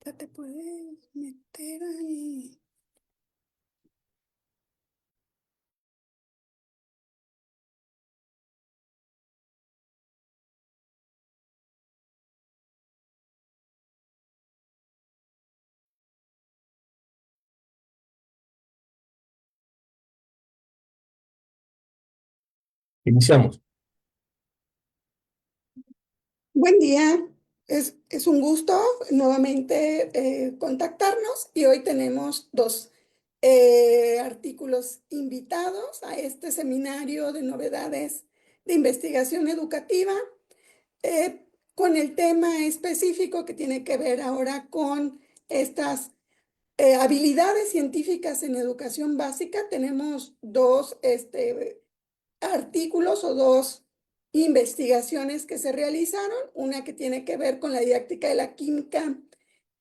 Ya te puedes meter ahí. Iniciamos. Buen día, es un gusto nuevamente contactarnos y hoy tenemos dos artículos invitados a este seminario de novedades de investigación educativa con el tema específico que tiene que ver ahora con estas habilidades científicas en educación básica. Tenemos dos artículos o dos investigaciones que se realizaron, una que tiene que ver con la didáctica de la química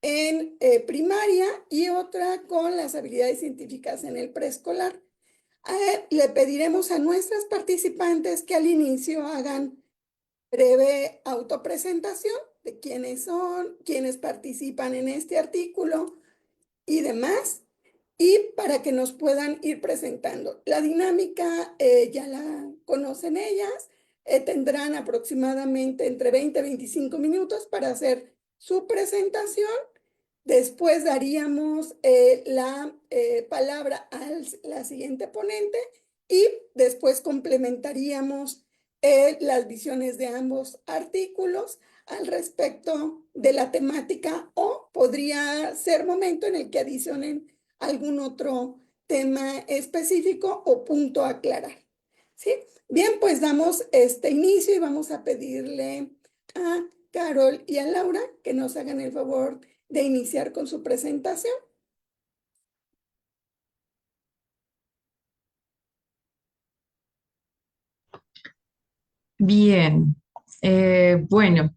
en primaria y otra con las habilidades científicas en el preescolar. Le pediremos a nuestras participantes que al inicio hagan breve autopresentación de quiénes son, quiénes participan en este artículo y demás, y para que nos puedan ir presentando. La dinámica ya la conocen ellas, tendrán aproximadamente entre 20 y 25 minutos para hacer su presentación. Después daríamos la palabra a la siguiente ponente y después complementaríamos las visiones de ambos artículos al respecto de la temática, o podría ser momento en el que adicionen algún otro tema específico o punto a aclarar. ¿Sí? Bien, pues damos este inicio y vamos a pedirle a Carol y a Laura que nos hagan el favor de iniciar con su presentación. Bien, bueno,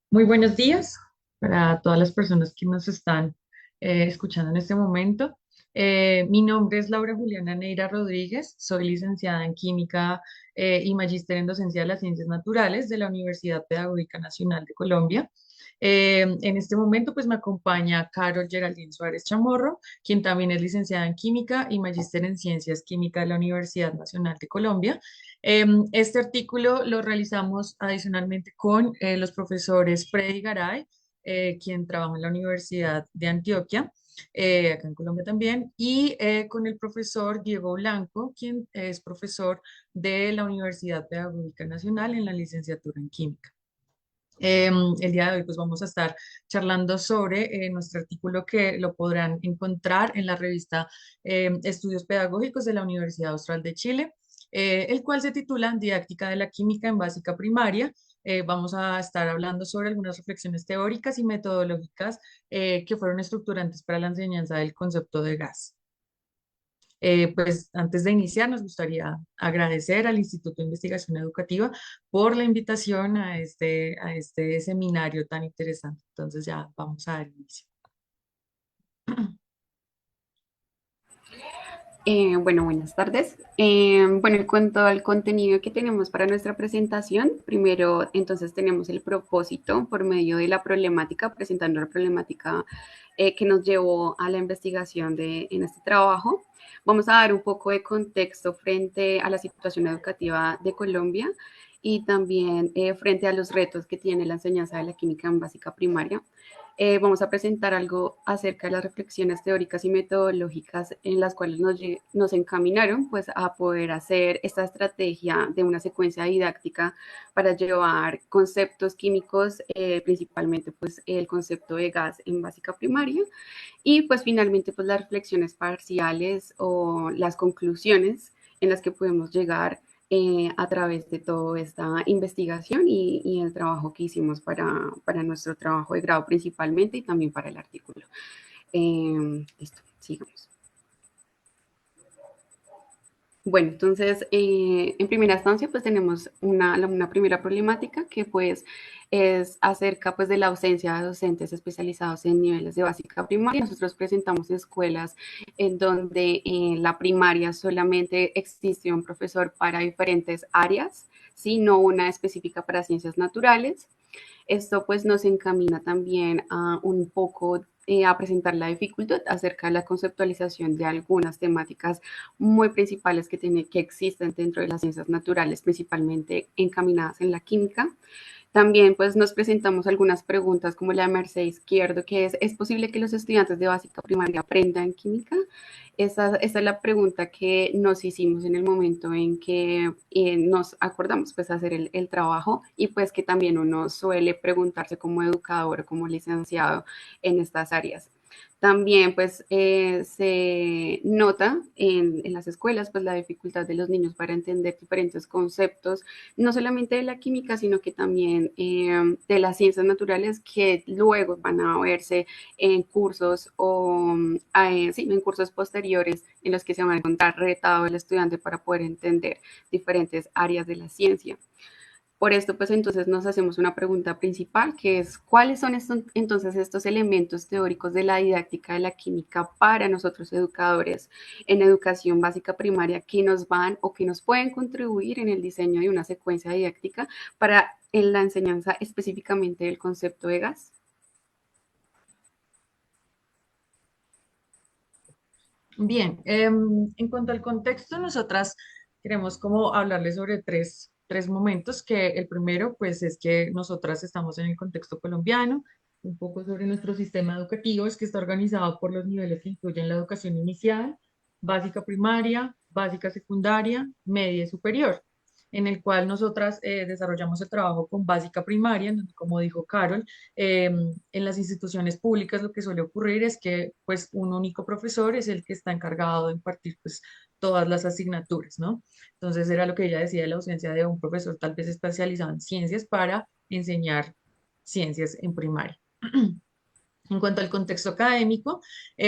muy buenos días para todas las personas que nos están escuchando en este momento. Mi nombre es Laura Juliana Neira Rodríguez, soy licenciada en Química y magíster en Docencia de las Ciencias Naturales de la Universidad Pedagógica Nacional de Colombia. En este momento pues me acompaña Carol Geraldine Suárez Chamorro, quien también es licenciada en Química y magíster en Ciencias Químicas de la Universidad Nacional de Colombia. Este artículo lo realizamos adicionalmente con los profesores Freddy Garay, quien trabaja en la Universidad de Antioquia, acá en Colombia también, y con el profesor Diego Blanco, quien es profesor de la Universidad Pedagógica Nacional en la licenciatura en Química. El día de hoy pues vamos a estar charlando sobre nuestro artículo que lo podrán encontrar en la revista Estudios Pedagógicos de la Universidad Austral de Chile, el cual se titula Didáctica de la Química en Básica Primaria. Vamos a estar hablando sobre algunas reflexiones teóricas y metodológicas que fueron estructurantes para la enseñanza del concepto de gas. Pues antes de iniciar, nos gustaría agradecer al Instituto de Investigación Educativa por la invitación a este seminario tan interesante. Entonces ya vamos a dar inicio. Bueno, buenas tardes. Bueno, en cuanto al contenido que tenemos para nuestra presentación, primero entonces tenemos el propósito por medio de la problemática, presentando la problemática que nos llevó a la investigación en este trabajo. Vamos a dar un poco de contexto frente a la situación educativa de Colombia y también frente a los retos que tiene la enseñanza de la química en básica primaria. Vamos a presentar algo acerca de las reflexiones teóricas y metodológicas en las cuales nos encaminaron pues, a poder hacer esta estrategia de una secuencia didáctica para llevar conceptos químicos, principalmente pues, el concepto de gas en básica primaria, y pues finalmente pues, las reflexiones parciales o las conclusiones en las que podemos llegar a través de toda esta investigación y el trabajo que hicimos para nuestro trabajo de grado principalmente y también para el artículo. Listo, sigamos. Bueno, entonces, en primera instancia, pues tenemos una primera problemática que pues es acerca pues de la ausencia de docentes especializados en niveles de básica primaria. Nosotros presentamos escuelas en donde en la primaria solamente existe un profesor para diferentes áreas, ¿sí? No una específica para ciencias naturales. Esto pues nos encamina también a un poco a presentar la dificultad acerca de la conceptualización de algunas temáticas muy principales que existen dentro de las ciencias naturales, principalmente encaminadas en la química. También pues nos presentamos algunas preguntas como la de Mercedes Izquierdo, que ¿es posible que los estudiantes de básica primaria aprendan química? Esa es la pregunta que nos hicimos en el momento en que nos acordamos pues hacer el trabajo, y pues que también uno suele preguntarse como educador, como licenciado en estas áreas. También pues se nota en las escuelas pues la dificultad de los niños para entender diferentes conceptos, no solamente de la química, sino que también de las ciencias naturales, que luego van a verse en cursos o sí, en cursos posteriores en los que se van a encontrar retado el estudiante para poder entender diferentes áreas de la ciencia. Por esto, pues entonces nos hacemos una pregunta principal, que es ¿cuáles son entonces estos elementos teóricos de la didáctica de la química para nosotros educadores en educación básica primaria que nos van o que nos pueden contribuir en el diseño de una secuencia didáctica para en la enseñanza específicamente del concepto de gas? Bien, en cuanto al contexto, nosotras queremos como hablarles sobre tres momentos, que el primero pues es que nosotras estamos en el contexto colombiano, un poco sobre nuestro sistema educativo, es que está organizado por los niveles que incluyen la educación inicial, básica primaria, básica secundaria, media y superior, en el cual nosotras desarrollamos el trabajo con básica primaria, en donde, como dijo Carol, en las instituciones públicas lo que suele ocurrir es que pues un único profesor es el que está encargado de impartir pues todas las asignaturas, ¿no? Entonces era lo que ella decía de la ausencia de un profesor tal vez especializado en ciencias para enseñar ciencias en primaria. En cuanto al contexto académico,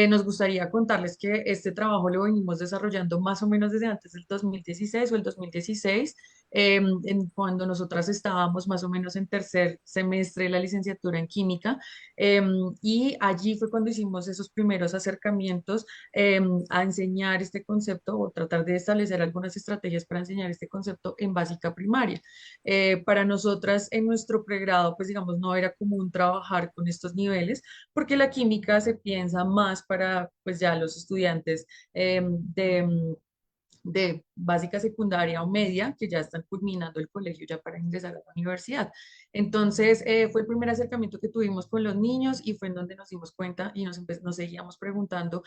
nos gustaría contarles que este trabajo lo venimos desarrollando más o menos desde antes del 2016 o el 2016, cuando nosotras estábamos más o menos en tercer semestre de la licenciatura en química, y allí fue cuando hicimos esos primeros acercamientos a enseñar este concepto o tratar de establecer algunas estrategias para enseñar este concepto en básica primaria. Para nosotras en nuestro pregrado, pues digamos, no era común trabajar con estos niveles porque la química se piensa más para pues ya los estudiantes de básica secundaria o media que ya están culminando el colegio ya para ingresar a la universidad. Entonces, fue el primer acercamiento que tuvimos con los niños y fue en donde nos dimos cuenta y nos seguíamos preguntando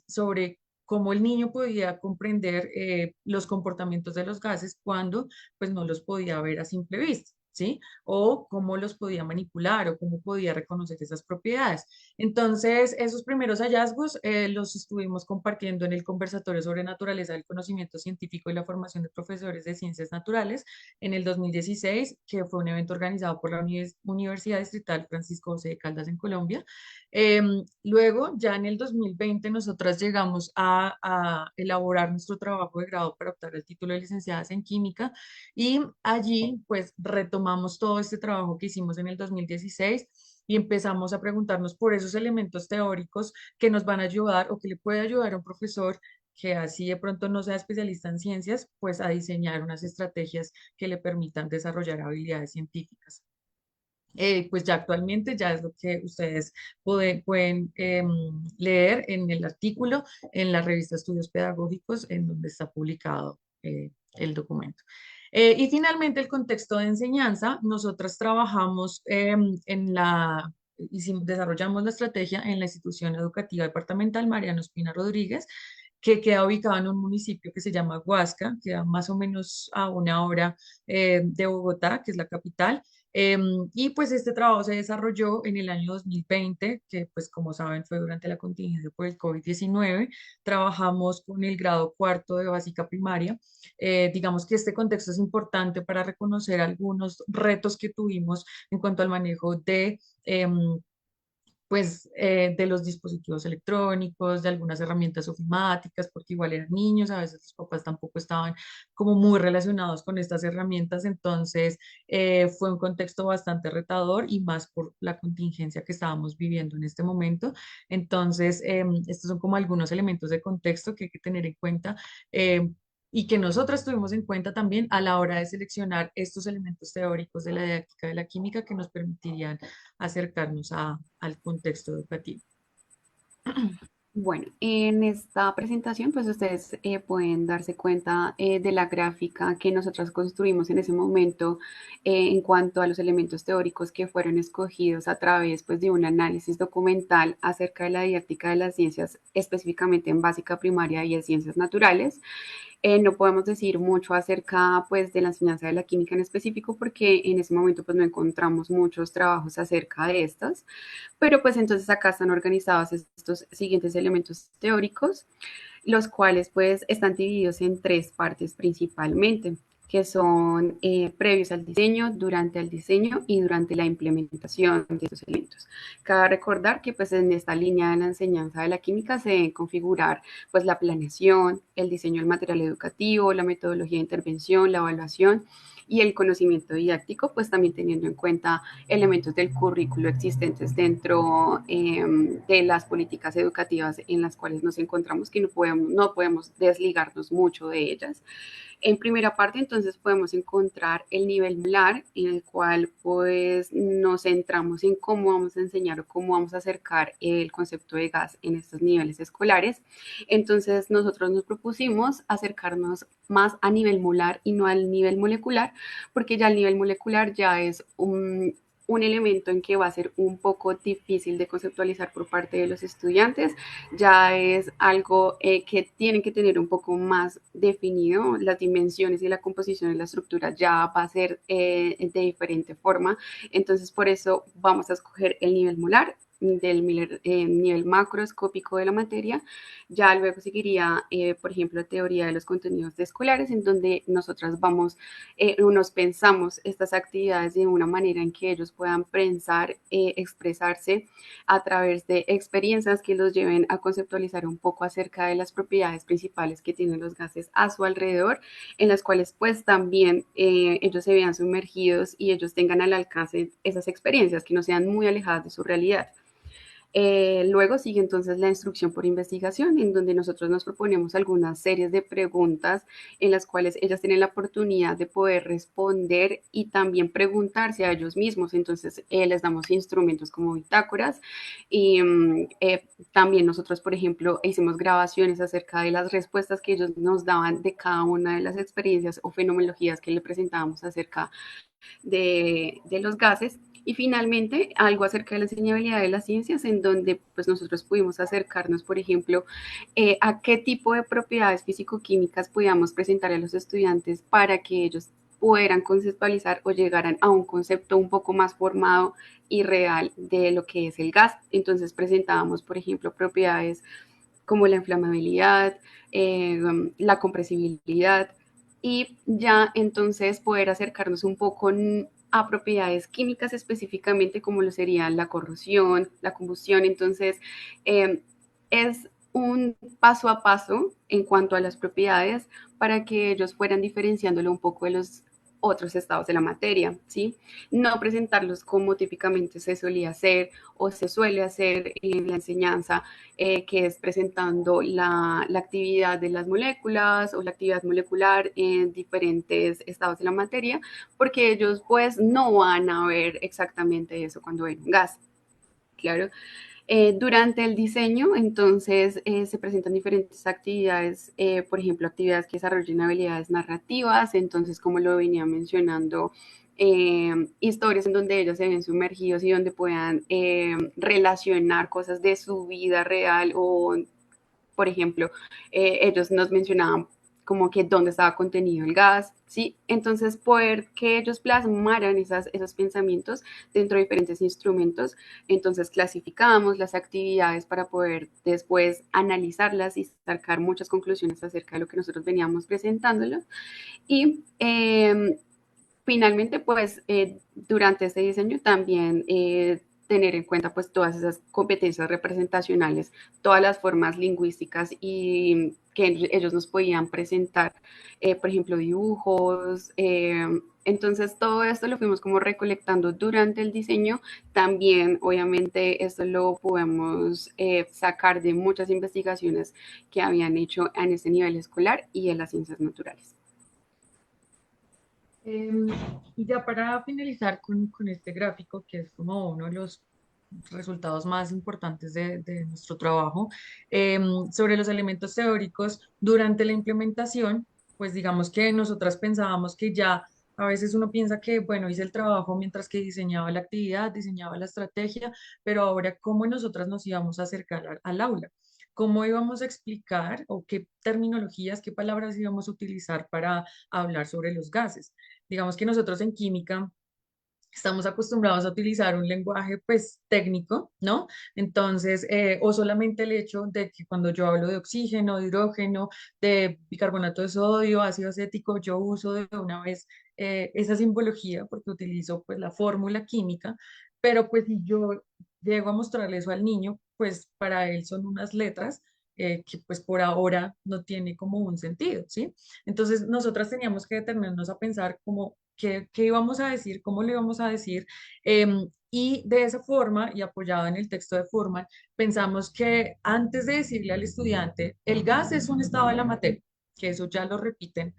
sobre cómo el niño podía comprender los comportamientos de los gases cuando pues no los podía ver a simple vista. ¿Sí? O cómo los podía manipular o cómo podía reconocer esas propiedades. Entonces, esos primeros hallazgos los estuvimos compartiendo en el conversatorio sobre naturaleza del conocimiento científico y la formación de profesores de ciencias naturales en el 2016, que fue un evento organizado por la Universidad Distrital Francisco José de Caldas en Colombia. Luego, ya en el 2020, nosotras llegamos a elaborar nuestro trabajo de grado para optar al título de licenciadas en química y allí, pues, retomamos todo este trabajo que hicimos en el 2016 y empezamos a preguntarnos por esos elementos teóricos que nos van a ayudar o que le puede ayudar a un profesor que así de pronto no sea especialista en ciencias, pues a diseñar unas estrategias que le permitan desarrollar habilidades científicas. Pues ya actualmente ya es lo que ustedes pueden leer en el artículo en la revista Estudios Pedagógicos, en donde está publicado el documento. Y finalmente, el contexto de enseñanza. Nosotras trabajamos desarrollamos la estrategia en la institución educativa departamental Mariano Espina Rodríguez, que queda ubicado en un municipio que se llama Huasca, queda más o menos a una hora de Bogotá, que es la capital. Y pues este trabajo se desarrolló en el año 2020, que pues como saben fue durante la contingencia por el COVID-19. Trabajamos con el grado cuarto de básica primaria. Digamos que este contexto es importante para reconocer algunos retos que tuvimos en cuanto al manejo de los dispositivos electrónicos, de algunas herramientas ofimáticas, porque igual eran niños, a veces los papás tampoco estaban como muy relacionados con estas herramientas, entonces fue un contexto bastante retador y más por la contingencia que estábamos viviendo en este momento. Entonces, estos son como algunos elementos de contexto que hay que tener en cuenta y que nosotras tuvimos en cuenta también a la hora de seleccionar estos elementos teóricos de la didáctica de la química que nos permitirían acercarnos al contexto educativo. Bueno, en esta presentación, pues ustedes pueden darse cuenta de la gráfica que nosotros construimos en ese momento en cuanto a los elementos teóricos que fueron escogidos a través pues, de un análisis documental acerca de la didáctica de las ciencias, específicamente en básica primaria y en ciencias naturales. No podemos decir mucho acerca pues, de la enseñanza de la química en específico porque en ese momento pues, no encontramos muchos trabajos acerca de estas, pero pues entonces acá están organizados estos siguientes elementos teóricos, los cuales pues están divididos en tres partes principalmente, que son previos al diseño, durante el diseño y durante la implementación de estos elementos. Cabe recordar que pues en esta línea de la enseñanza de la química se deben configurar pues la planeación, el diseño del material educativo, la metodología de intervención, la evaluación y el conocimiento didáctico, pues también teniendo en cuenta elementos del currículo existentes dentro de las políticas educativas en las cuales nos encontramos, que no podemos desligarnos mucho de ellas. En primera parte, entonces, podemos encontrar el nivel molar, en el cual pues nos centramos en cómo vamos a enseñar o cómo vamos a acercar el concepto de gas en estos niveles escolares. Entonces, nosotros nos propusimos acercarnos más a nivel molar y no al nivel molecular, porque ya el nivel molecular ya es un elemento en que va a ser un poco difícil de conceptualizar por parte de los estudiantes, ya es algo que tienen que tener un poco más definido, las dimensiones y la composición de la estructura ya va a ser de diferente forma, entonces por eso vamos a escoger el nivel molar del nivel macroscópico de la materia. Ya luego seguiría, por ejemplo, teoría de los contenidos escolares, en donde nosotras nos pensamos estas actividades de una manera en que ellos puedan pensar, expresarse a través de experiencias que los lleven a conceptualizar un poco acerca de las propiedades principales que tienen los gases a su alrededor, en las cuales pues también ellos se vean sumergidos y ellos tengan al alcance esas experiencias que no sean muy alejadas de su realidad. Luego sigue entonces la instrucción por investigación, en donde nosotros nos proponemos algunas series de preguntas en las cuales ellas tienen la oportunidad de poder responder y también preguntarse a ellos mismos. Entonces les damos instrumentos como bitácoras y también nosotros, por ejemplo, hicimos grabaciones acerca de las respuestas que ellos nos daban de cada una de las experiencias o fenomenologías que le presentábamos acerca de los gases. Y finalmente, algo acerca de la enseñabilidad de las ciencias, en donde pues, nosotros pudimos acercarnos, por ejemplo, a qué tipo de propiedades físico-químicas podíamos presentar a los estudiantes para que ellos puedan conceptualizar o llegaran a un concepto un poco más formado y real de lo que es el gas. Entonces presentábamos, por ejemplo, propiedades como la inflamabilidad, la compresibilidad, y ya entonces poder acercarnos un poco a propiedades químicas específicamente como lo serían la corrosión, la combustión. Entonces es un paso a paso en cuanto a las propiedades para que ellos fueran diferenciándolo un poco de los otros estados de la materia, ¿sí? No presentarlos como típicamente se solía hacer o se suele hacer en la enseñanza, que es presentando la actividad de las moléculas o la actividad molecular en diferentes estados de la materia, porque ellos pues no van a ver exactamente eso cuando ven un gas, claro. Durante el diseño, entonces, se presentan diferentes actividades, por ejemplo, actividades que desarrollen habilidades narrativas, entonces, como lo venía mencionando, historias en donde ellos se ven sumergidos y donde puedan relacionar cosas de su vida real o, por ejemplo, ellos nos mencionaban como que dónde estaba contenido el gas, ¿sí? Entonces, poder que ellos plasmaran esos pensamientos dentro de diferentes instrumentos, entonces clasificábamos las actividades para poder después analizarlas y sacar muchas conclusiones acerca de lo que nosotros veníamos presentándolo. Y finalmente, pues durante este diseño también tener en cuenta pues todas esas competencias representacionales, todas las formas lingüísticas y que ellos nos podían presentar, por ejemplo, dibujos. Entonces todo esto lo fuimos como recolectando durante el diseño. También obviamente esto lo podemos sacar de muchas investigaciones que habían hecho en este nivel escolar y en las ciencias naturales. Em, y ya para finalizar con este gráfico, que es como uno de los resultados más importantes de nuestro trabajo, sobre los elementos teóricos durante la implementación, pues digamos que nosotras pensábamos que ya a veces uno piensa que, bueno, hice el trabajo mientras que diseñaba la actividad, diseñaba la estrategia, pero ahora, ¿cómo nosotras nos íbamos a acercar al aula? ¿Cómo íbamos a explicar o qué terminologías, qué palabras íbamos a utilizar para hablar sobre los gases? Digamos que nosotros en química estamos acostumbrados a utilizar un lenguaje pues técnico, ¿no? Entonces, o solamente el hecho de que cuando yo hablo de oxígeno, de hidrógeno, de bicarbonato de sodio, ácido acético, yo uso de una vez esa simbología porque utilizo pues la fórmula química, pero pues si yo llego a mostrarle eso al niño, pues para él son unas letras. Que pues por ahora no tiene como un sentido, ¿sí? Entonces nosotras teníamos que determinarnos a pensar como qué íbamos a decir, cómo lo íbamos a decir. Y de esa forma, y apoyado en el texto de Furman, pensamos que antes de decirle al estudiante, el gas es un estado de la materia, que eso ya lo repiten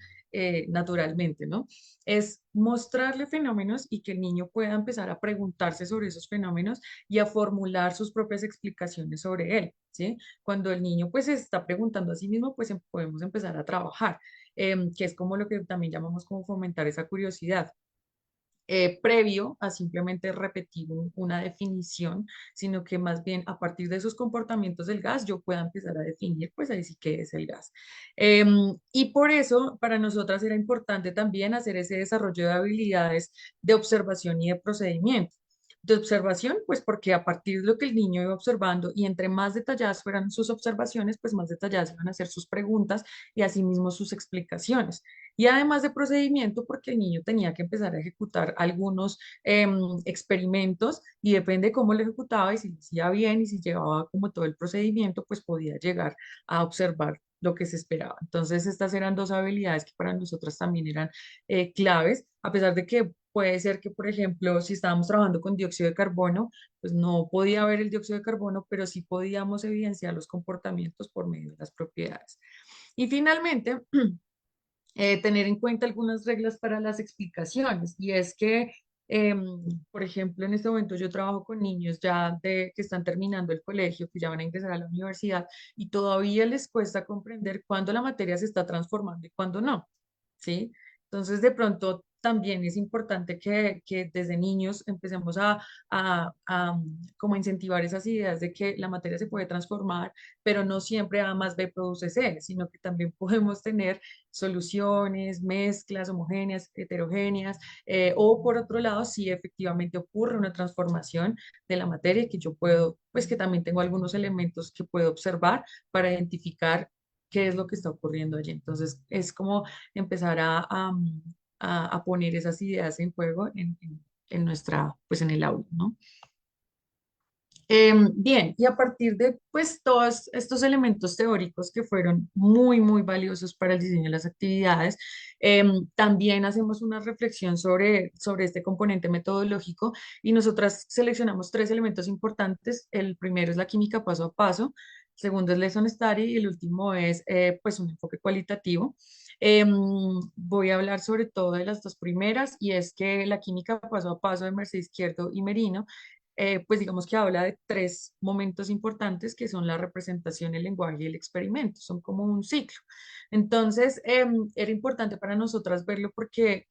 naturalmente, ¿no? Es mostrarle fenómenos y que el niño pueda empezar a preguntarse sobre esos fenómenos y a formular sus propias explicaciones sobre él, ¿sí? Cuando el niño pues se está preguntando a sí mismo, pues podemos empezar a trabajar, que es como lo que también llamamos como fomentar esa curiosidad. Previo a simplemente repetir una definición, sino que más bien a partir de esos comportamientos del gas yo pueda empezar a definir, pues ahí sí que es el gas. Y por eso para nosotras era importante también hacer ese desarrollo de habilidades de observación y de procedimiento. De observación, pues porque a partir de lo que el niño iba observando y entre más detalladas fueran sus observaciones, pues más detalladas iban a ser sus preguntas y asimismo sus explicaciones. Y además de procedimiento, porque el niño tenía que empezar a ejecutar algunos experimentos y depende de cómo lo ejecutaba y si lo hacía bien y si llevaba como todo el procedimiento, pues podía llegar a observar lo que se esperaba. Entonces, estas eran dos habilidades que para nosotras también eran claves, a pesar de que puede ser que, por ejemplo, si estábamos trabajando con dióxido de carbono, pues no podía ver el dióxido de carbono, pero sí podíamos evidenciar los comportamientos por medio de las propiedades. Y finalmente, tener en cuenta algunas reglas para las explicaciones. Y es que, em, por ejemplo, en este momento yo trabajo con niños ya que están terminando el colegio, que ya van a ingresar a la universidad y todavía les cuesta comprender cuándo la materia se está transformando y cuándo no, ¿sí? Entonces, de pronto también es importante que desde niños empecemos como incentivar esas ideas de que la materia se puede transformar, pero no siempre A más B produce C, sino que también podemos tener soluciones, mezclas homogéneas, heterogéneas, o por otro lado, si efectivamente ocurre una transformación de la materia, que yo puedo, pues que también tengo algunos elementos que puedo observar para identificar qué es lo que está ocurriendo allí. Entonces, es como empezar a poner esas ideas en juego en nuestra, pues en el aula, ¿no? Bien, y a partir de pues todos estos elementos teóricos que fueron muy valiosos para el diseño de las actividades, también hacemos una reflexión sobre este componente metodológico y nosotras seleccionamos tres elementos importantes. El primero es la química paso a paso, el segundo es lesson study y el último es pues un enfoque cualitativo. Voy a hablar sobre todo de las dos primeras y es que la química paso a paso de Merced Izquierdo y Merino pues digamos que habla de tres momentos importantes que son la representación, el lenguaje y el experimento, son como un ciclo. Entonces, era importante para nosotras verlo porque,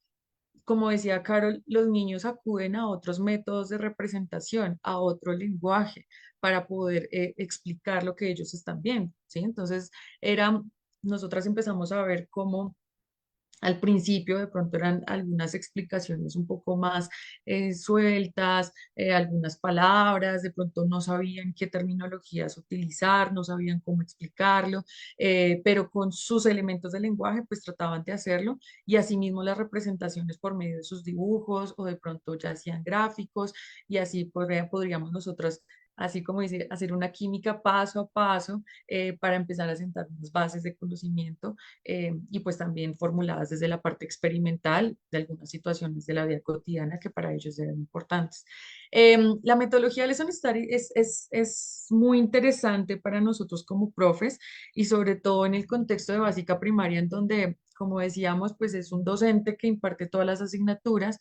como decía Carol, los niños acuden a otros métodos de representación, a otro lenguaje para poder explicar lo que ellos están viendo, ¿sí? Entonces, nosotras empezamos a ver cómo Al principio de pronto eran algunas explicaciones un poco más sueltas, algunas palabras, de pronto no sabían qué terminologías utilizar, no sabían cómo explicarlo, pero con sus elementos de lenguaje pues trataban de hacerlo y asimismo las representaciones por medio de sus dibujos o de pronto ya hacían gráficos y así podríamos nosotros, así como dice, hacer una química paso a paso para empezar a sentar unas bases de conocimiento y pues también formuladas desde la parte experimental de algunas situaciones de la vida cotidiana que para ellos eran importantes. La metodología de Lesson Study es muy interesante para nosotros como profes y sobre todo en el contexto de básica primaria en donde, como decíamos, pues es un docente que imparte todas las asignaturas,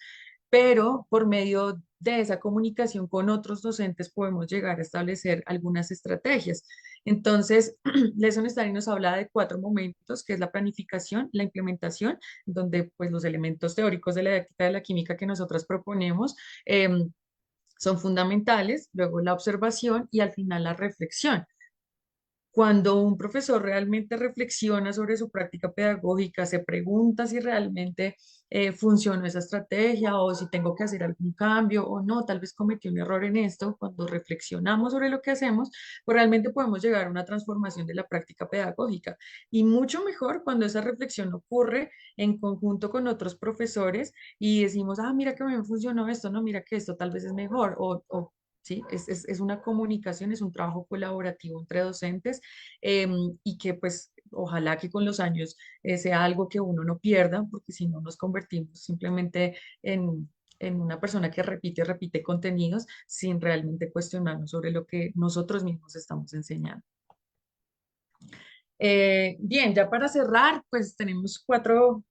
pero por medio de esa comunicación con otros docentes podemos llegar a establecer algunas estrategias. Entonces, Lesson Study nos habla de 4 momentos, que es la planificación, la implementación, donde pues los elementos teóricos de la didáctica de la química que nosotras proponemos son fundamentales, luego la observación y al final la reflexión. Cuando un profesor realmente reflexiona sobre su práctica pedagógica, se pregunta si realmente funcionó esa estrategia o si tengo que hacer algún cambio o no, tal vez cometí un error en esto. Cuando reflexionamos sobre lo que hacemos, pues realmente podemos llegar a una transformación de la práctica pedagógica. Y mucho mejor cuando esa reflexión ocurre en conjunto con otros profesores y decimos, ah, mira que me funcionó esto, no, mira que esto tal vez es mejor o ¿sí? Es una comunicación, es un trabajo colaborativo entre docentes y que pues ojalá que con los años sea algo que uno no pierda, porque si no nos convertimos simplemente en una persona que repite, repite contenidos sin realmente cuestionarnos sobre lo que nosotros mismos estamos enseñando. Bien, ya para cerrar, pues tenemos cuatro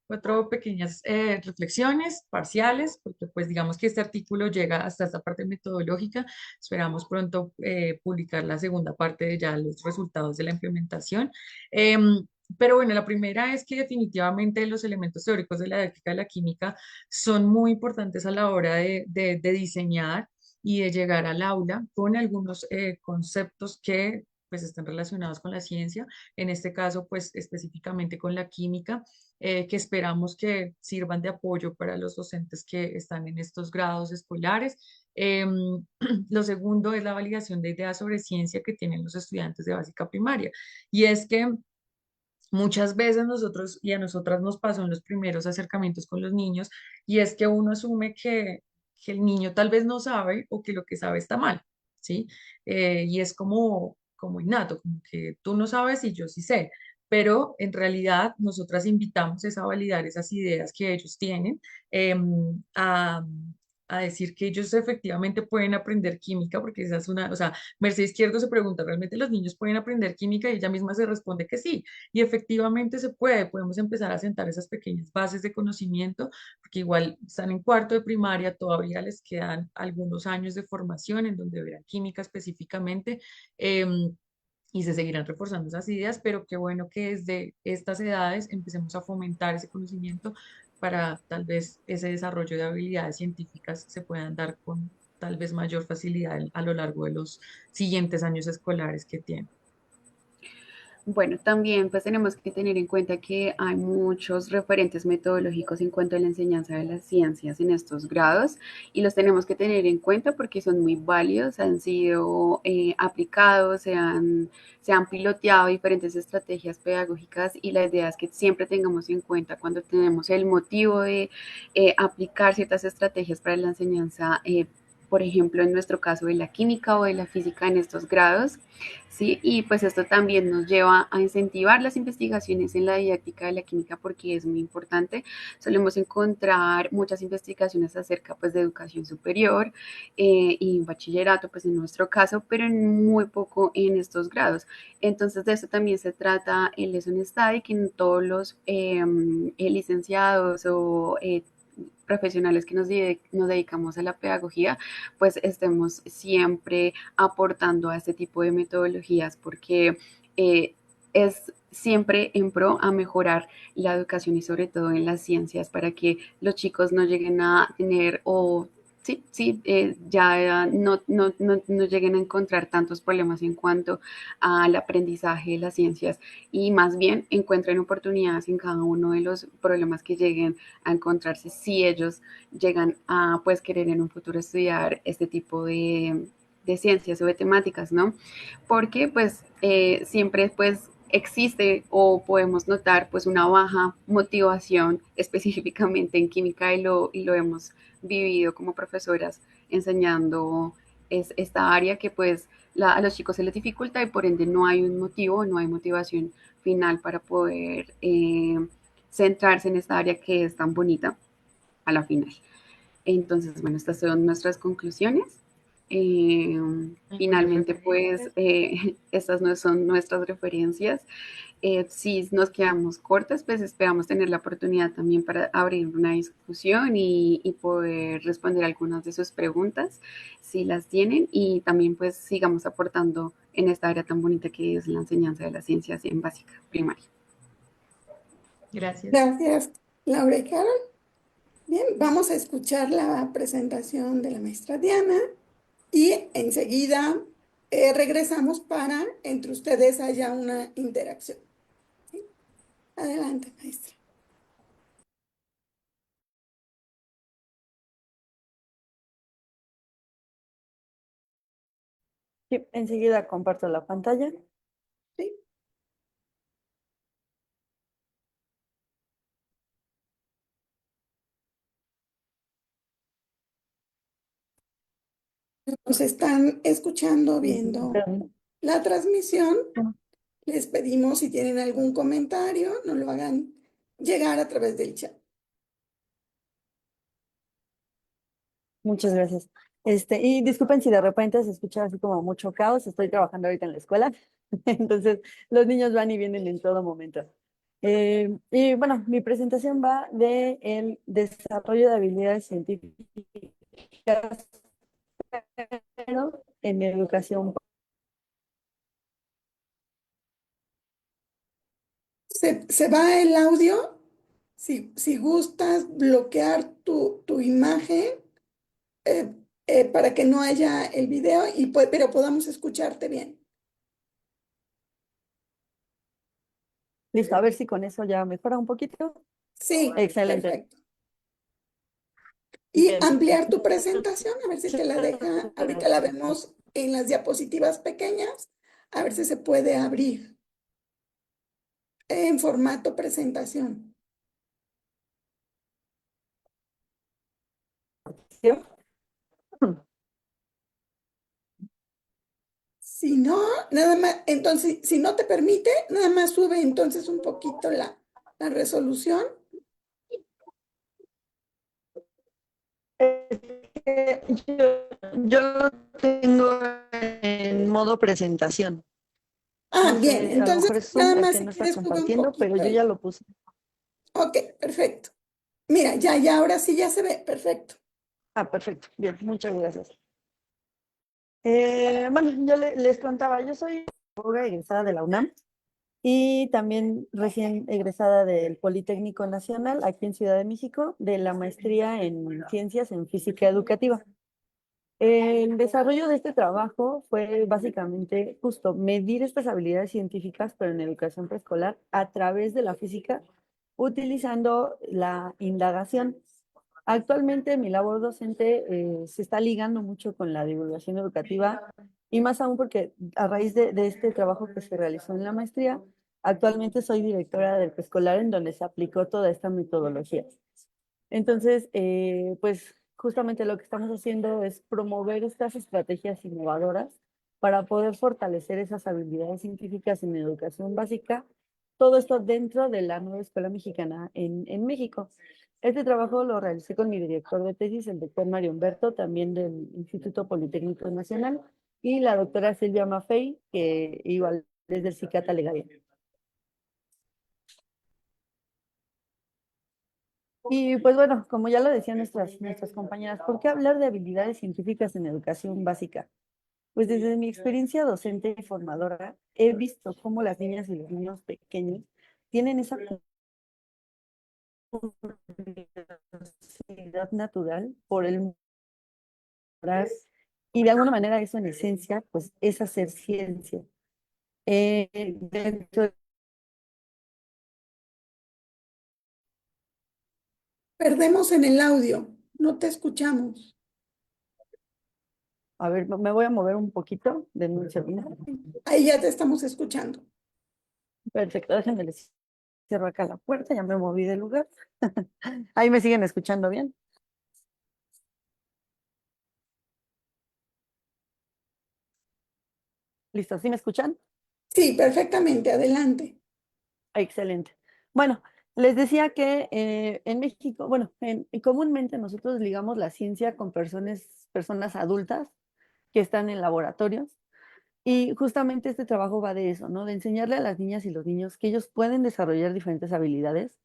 pequeñas reflexiones parciales, porque pues digamos que este artículo llega hasta esta parte metodológica. Esperamos pronto publicar la segunda parte de ya los resultados de la implementación. Pero bueno, la primera es que definitivamente los elementos teóricos de la didáctica de la química son muy importantes a la hora de diseñar y de llegar al aula con algunos conceptos que pues están relacionados con la ciencia, en este caso, pues específicamente con la química, que esperamos que sirvan de apoyo para los docentes que están en estos grados escolares. Lo segundo es la validación de ideas sobre ciencia que tienen los estudiantes de básica primaria. Y es que muchas veces nosotros y a nosotras nos pasó en los primeros acercamientos con los niños, y es que uno asume que el niño tal vez no sabe o que lo que sabe está mal, ¿sí? Y es como innato, como que tú no sabes y yo sí sé, pero en realidad nosotras invitamos es a validar esas ideas que ellos tienen, a, a decir que ellos efectivamente pueden aprender química, porque esa es una, o sea, Mercedes Izquierdo se pregunta, ¿realmente los niños pueden aprender química? Y ella misma se responde que sí. Y efectivamente se puede, podemos empezar a sentar esas pequeñas bases de conocimiento, porque igual están en cuarto de primaria, todavía les quedan algunos años de formación en donde verán química específicamente. Y se seguirán reforzando esas ideas, pero qué bueno que desde estas edades empecemos a fomentar ese conocimiento para tal vez ese desarrollo de habilidades científicas se puedan dar con tal vez mayor facilidad a lo largo de los siguientes años escolares que tienen. Bueno, también pues tenemos que tener en cuenta que hay muchos referentes metodológicos en cuanto a la enseñanza de las ciencias en estos grados y los tenemos que tener en cuenta porque son muy válidos, han sido aplicados, se han piloteado diferentes estrategias pedagógicas y la idea es que siempre tengamos en cuenta cuando tenemos el motivo de aplicar ciertas estrategias para la enseñanza. Por ejemplo, en nuestro caso de la química o de la física en estos grados, ¿sí? Y pues esto también nos lleva a incentivar las investigaciones en la didáctica de la química porque es muy importante. Solemos encontrar muchas investigaciones acerca pues de educación superior y bachillerato, pues en nuestro caso, pero en muy poco en estos grados. Entonces de eso también se trata el Lesson Study, que en todos los licenciados o profesionales que nos dedicamos a la pedagogía, pues estemos siempre aportando a este tipo de metodologías porque es siempre en pro a mejorar la educación y sobre todo en las ciencias para que los chicos no lleguen a tener o Sí, sí, ya no lleguen a encontrar tantos problemas en cuanto al aprendizaje de las ciencias y más bien encuentren oportunidades en cada uno de los problemas que lleguen a encontrarse si ellos llegan a pues querer en un futuro estudiar este tipo de ciencias o de temáticas, ¿no? Porque pues siempre pues existe o podemos notar pues una baja motivación específicamente en química y lo hemos vivido como profesoras enseñando esta área que pues a los chicos se les dificulta y por ende no hay un motivo, no hay motivación final para poder centrarse en esta área que es tan bonita a la final. Entonces, bueno, estas son nuestras conclusiones. Eh, Finalmente, pues, estas no son nuestras referencias. Si nos quedamos cortas, pues esperamos tener la oportunidad también para abrir una discusión y poder responder algunas de sus preguntas, si las tienen, y también pues sigamos aportando en esta área tan bonita que es la enseñanza de las ciencias en básica, primaria. Gracias. Gracias, Laura y Carol. Bien, vamos a escuchar la presentación de la maestra Diana y enseguida regresamos para entre ustedes haya una interacción. ¿Sí? Adelante, maestra. Sí, enseguida comparto la pantalla. ¿Sí? Nos están escuchando, viendo Perdón. la transmisión. Les pedimos si tienen algún comentario, nos lo hagan llegar a través del chat. Muchas gracias. Y disculpen si de repente se escucha así como mucho caos. Estoy trabajando ahorita en la escuela, entonces los niños van y vienen en todo momento. Y bueno, mi presentación va de el desarrollo de habilidades científicas, pero en educación. Se va el audio. Si gustas bloquear tu imagen para que no haya el video, pero podamos escucharte bien. Listo, a ver si con eso ya mejora un poquito. Sí, Excelente. perfecto. Y Bien. ampliar tu presentación, a ver si te la deja. Ahorita la vemos en las diapositivas pequeñas, a ver si se puede abrir en formato presentación. Si no, nada más, entonces, si no te permite, nada más sube entonces un poquito la resolución. Yo lo tengo en modo presentación. Ah, No bien, sé, a lo entonces mejor es nada Zoom el más que si no está quieres sube un compartiendo, pero poquito yo ya ahí. lo puse. Ok, perfecto. Mira, ya, ahora sí ya se ve, perfecto. Ah, perfecto. Bien, muchas gracias. Bueno, yo les contaba, yo soy abogada egresada de la UNAM y también recién egresada del Politécnico Nacional aquí en Ciudad de México de la maestría en Ciencias en Física Educativa. El desarrollo de este trabajo fue básicamente justo medir estas habilidades científicas, pero en educación preescolar, a través de la física, utilizando la indagación. Actualmente mi labor docente se está ligando mucho con la divulgación educativa y más aún porque a raíz de este trabajo que se realizó en la maestría, actualmente soy directora del preescolar en donde se aplicó toda esta metodología. Entonces, pues justamente lo que estamos haciendo es promover estas estrategias innovadoras para poder fortalecer esas habilidades científicas en educación básica, todo esto dentro de la nueva escuela mexicana en México. Este trabajo lo realicé con mi director de tesis, el doctor Mario Humberto, también del Instituto Politécnico Nacional, y la doctora Silvia Maffei, que igual es del CICATA Legaria. Y pues bueno, como ya lo decían nuestras compañeras, ¿por qué hablar de habilidades científicas en educación básica? Pues desde mi experiencia docente y formadora, he visto cómo las niñas y los niños pequeños tienen esa curiosidad natural por el y de alguna manera eso en esencia, pues es hacer ciencia. Dentro. Perdemos en el audio, no te escuchamos. A ver, me voy a mover un poquito de un segundo. Ahí ya te estamos escuchando. Perfecto, déjenme les cierro acá la puerta, ya me moví del lugar. Ahí me siguen escuchando bien. ¿Listo? ¿Sí me escuchan? Sí, perfectamente, adelante. Excelente. Bueno, les decía que en México, bueno, comúnmente nosotros ligamos la ciencia con personas adultas que están en laboratorios. Y justamente este trabajo va de eso, ¿no? De enseñarle a las niñas y los niños que ellos pueden desarrollar diferentes habilidades.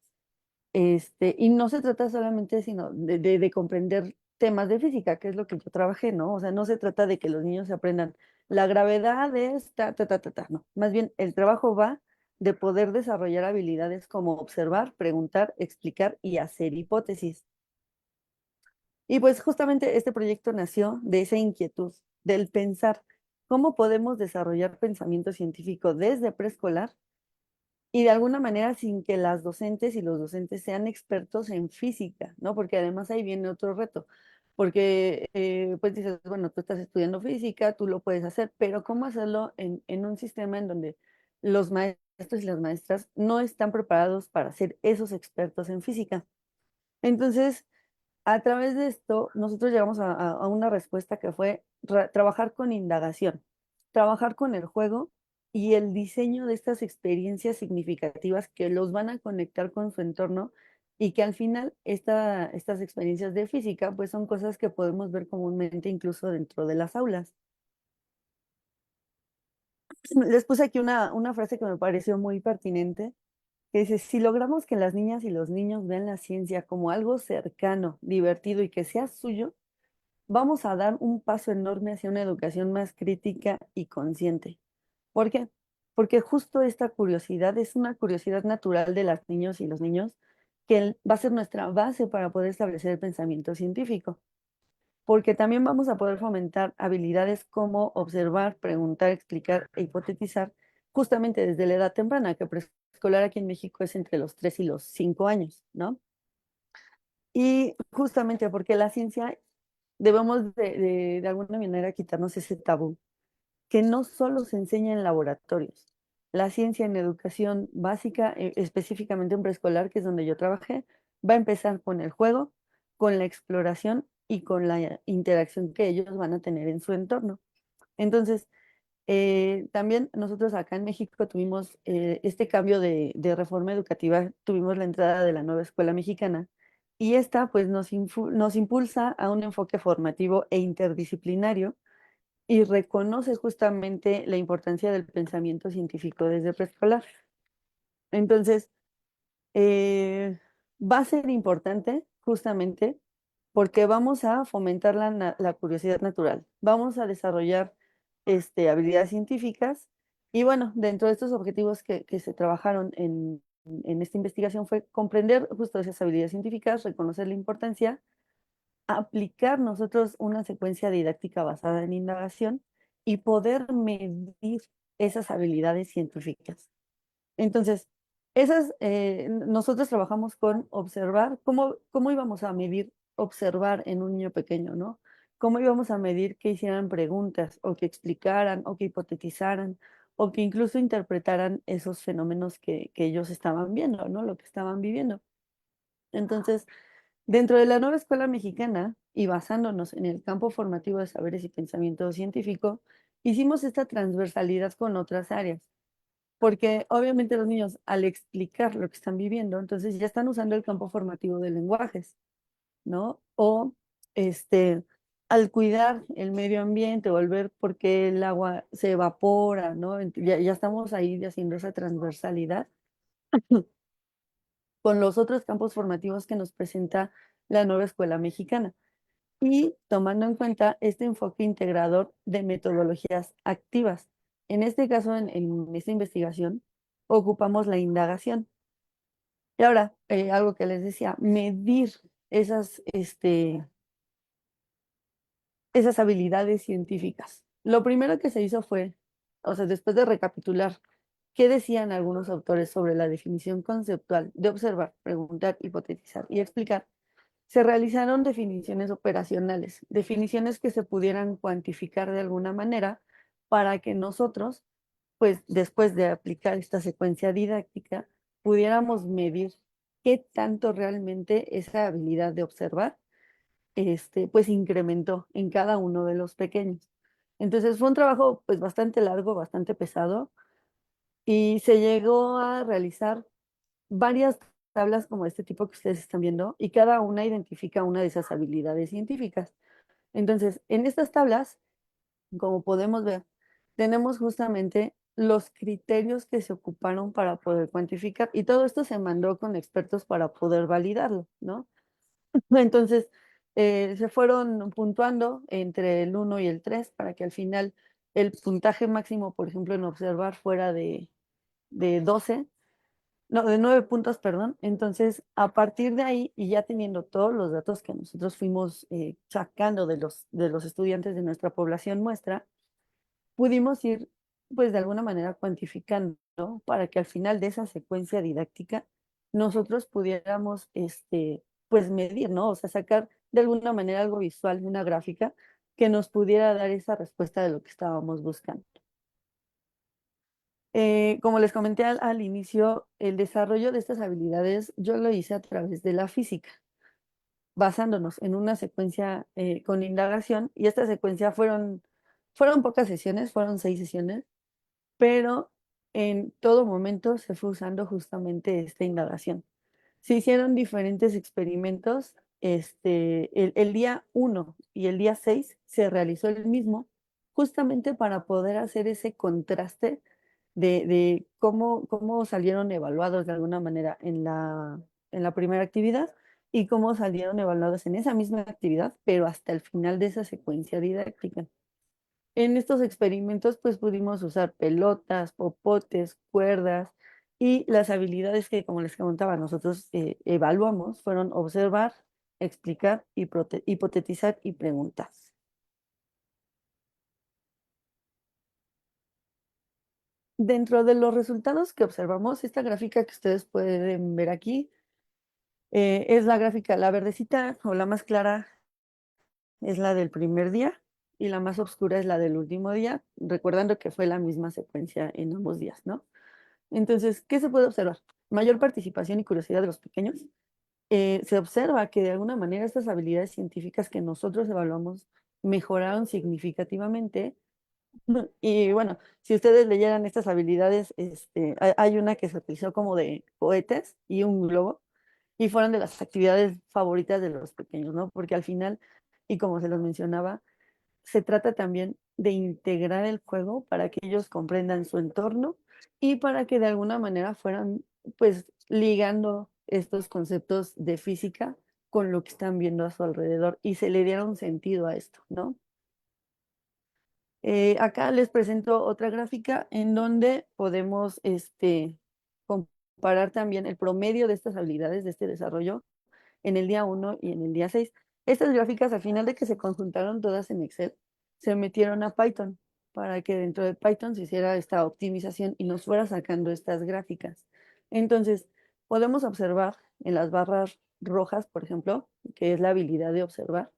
Y no se trata solamente sino de comprender temas de física, que es lo que yo trabajé, ¿no? O sea, no se trata de que los niños se aprendan la gravedad es no. Más bien, el trabajo va de poder desarrollar habilidades como observar, preguntar, explicar y hacer hipótesis. Y pues justamente este proyecto nació de esa inquietud, del pensar cómo podemos desarrollar pensamiento científico desde preescolar y de alguna manera sin que las docentes y los docentes sean expertos en física, ¿no? Porque además ahí viene otro reto, porque pues dices, bueno, tú estás estudiando física, tú lo puedes hacer, pero ¿cómo hacerlo en un sistema en donde los maestros y las maestras no están preparados para ser esos expertos en física? Entonces, a través de esto, nosotros llegamos a una respuesta que fue trabajar con indagación, trabajar con el juego y el diseño de estas experiencias significativas que los van a conectar con su entorno y que al final estas experiencias de física pues son cosas que podemos ver comúnmente incluso dentro de las aulas. Les puse aquí una frase que me pareció muy pertinente, que dice, si logramos que las niñas y los niños vean la ciencia como algo cercano, divertido y que sea suyo, vamos a dar un paso enorme hacia una educación más crítica y consciente. ¿Por qué? Porque justo esta curiosidad es una curiosidad natural de los niños y los niños que va a ser nuestra base para poder establecer el pensamiento científico. Porque también vamos a poder fomentar habilidades como observar, preguntar, explicar e hipotetizar justamente desde la edad temprana, que preescolar aquí en México es entre los 3 y los 5 años, ¿no? Y justamente porque la ciencia debemos de alguna manera quitarnos ese tabú, que no solo se enseña en laboratorios. La ciencia en educación básica, específicamente en preescolar, que es donde yo trabajé, va a empezar con el juego, con la exploración y con la interacción que ellos van a tener en su entorno. Entonces, también nosotros acá en México tuvimos este cambio de reforma educativa, tuvimos la entrada de la nueva escuela mexicana y esta pues nos impulsa a un enfoque formativo e interdisciplinario y reconoce justamente la importancia del pensamiento científico desde preescolar. Entonces, eh, va a ser importante justamente porque vamos a fomentar la curiosidad natural, vamos a desarrollar habilidades científicas y bueno, dentro de estos objetivos que se trabajaron en esta investigación fue comprender justo esas habilidades científicas, reconocer la importancia, aplicar nosotros una secuencia didáctica basada en indagación y poder medir esas habilidades científicas. Entonces, nosotros trabajamos con observar, cómo íbamos a medir observar en un niño pequeño, ¿no? ¿Cómo íbamos a medir que hicieran preguntas o que explicaran o que hipotetizaran o que incluso interpretaran esos fenómenos que ellos estaban viendo, ¿no? Lo que estaban viviendo. Entonces, dentro de la nueva escuela mexicana y basándonos en el campo formativo de saberes y pensamiento científico, hicimos esta transversalidad con otras áreas, porque obviamente los niños al explicar lo que están viviendo, entonces ya están usando el campo formativo de lenguajes, ¿no? O al cuidar el medio ambiente o al ver por qué el agua se evapora, ¿no? Ya estamos ahí haciendo esa transversalidad con los otros campos formativos que nos presenta la nueva escuela mexicana y tomando en cuenta este enfoque integrador de metodologías activas. En este caso, en esta investigación, ocupamos la indagación. Y ahora, algo que les decía, medir esas, esas habilidades científicas. Lo primero que se hizo fue, o sea, después de recapitular qué decían algunos autores sobre la definición conceptual de observar, preguntar, hipotetizar y explicar, se realizaron definiciones operacionales, definiciones que se pudieran cuantificar de alguna manera para que nosotros, pues después de aplicar esta secuencia didáctica, pudiéramos medir qué tanto realmente esa habilidad de observar, pues incrementó en cada uno de los pequeños. Entonces fue un trabajo pues bastante largo, bastante pesado y se llegó a realizar varias tablas como este tipo que ustedes están viendo y cada una identifica una de esas habilidades científicas. Entonces, en estas tablas, como podemos ver, tenemos justamente los criterios que se ocuparon para poder cuantificar y todo esto se mandó con expertos para poder validarlo, ¿no? Entonces, se fueron puntuando entre el 1 y el 3 para que al final el puntaje máximo, por ejemplo, en observar fuera de 12, no, de 9 puntos, perdón. Entonces, a partir de ahí, y ya teniendo todos los datos que nosotros fuimos sacando de los estudiantes de nuestra población muestra, pudimos ir, pues de alguna manera cuantificando, ¿no? Para que al final de esa secuencia didáctica nosotros pudiéramos, pues medir, ¿no? O sea, sacar de alguna manera algo visual, una gráfica, que nos pudiera dar esa respuesta de lo que estábamos buscando. Como les comenté al inicio, el desarrollo de estas habilidades yo lo hice a través de la física, basándonos en una secuencia con indagación, y esta secuencia fueron pocas sesiones, fueron 6 sesiones, pero en todo momento se fue usando justamente esta indagación. Se hicieron diferentes experimentos. El día 1 y el día 6 se realizó el mismo, justamente para poder hacer ese contraste de cómo salieron evaluados de alguna manera en la primera actividad y cómo salieron evaluados en esa misma actividad, pero hasta el final de esa secuencia didáctica. En estos experimentos, pues pudimos usar pelotas, popotes, cuerdas y las habilidades que, como les comentaba, nosotros evaluamos fueron observar, explicar, hipotetizar y preguntar. Dentro de los resultados que observamos, esta gráfica que ustedes pueden ver aquí es la gráfica, la verdecita o la más clara es la del primer día y la más oscura es la del último día, recordando que fue la misma secuencia en ambos días, ¿no? Entonces, ¿qué se puede observar? Mayor participación y curiosidad de los pequeños. Se observa que de alguna manera estas habilidades científicas que nosotros evaluamos mejoraron significativamente. Y bueno, si ustedes leyeran estas habilidades, hay una que se utilizó como de cohetes y un globo, y fueron de las actividades favoritas de los pequeños, ¿no? Porque al final, y como se los mencionaba, se trata también de integrar el juego para que ellos comprendan su entorno y para que de alguna manera fueran, pues, ligando estos conceptos de física con lo que están viendo a su alrededor y se le diera un sentido a esto, ¿no? Acá les presento otra gráfica en donde podemos comparar también el promedio de estas habilidades, de este desarrollo, en el día 1 y en el día 6. Estas gráficas, al final de que se conjuntaron todas en Excel, se metieron a Python para que dentro de Python se hiciera esta optimización y nos fuera sacando estas gráficas. Entonces, podemos observar en las barras rojas, por ejemplo, que es la habilidad de observar.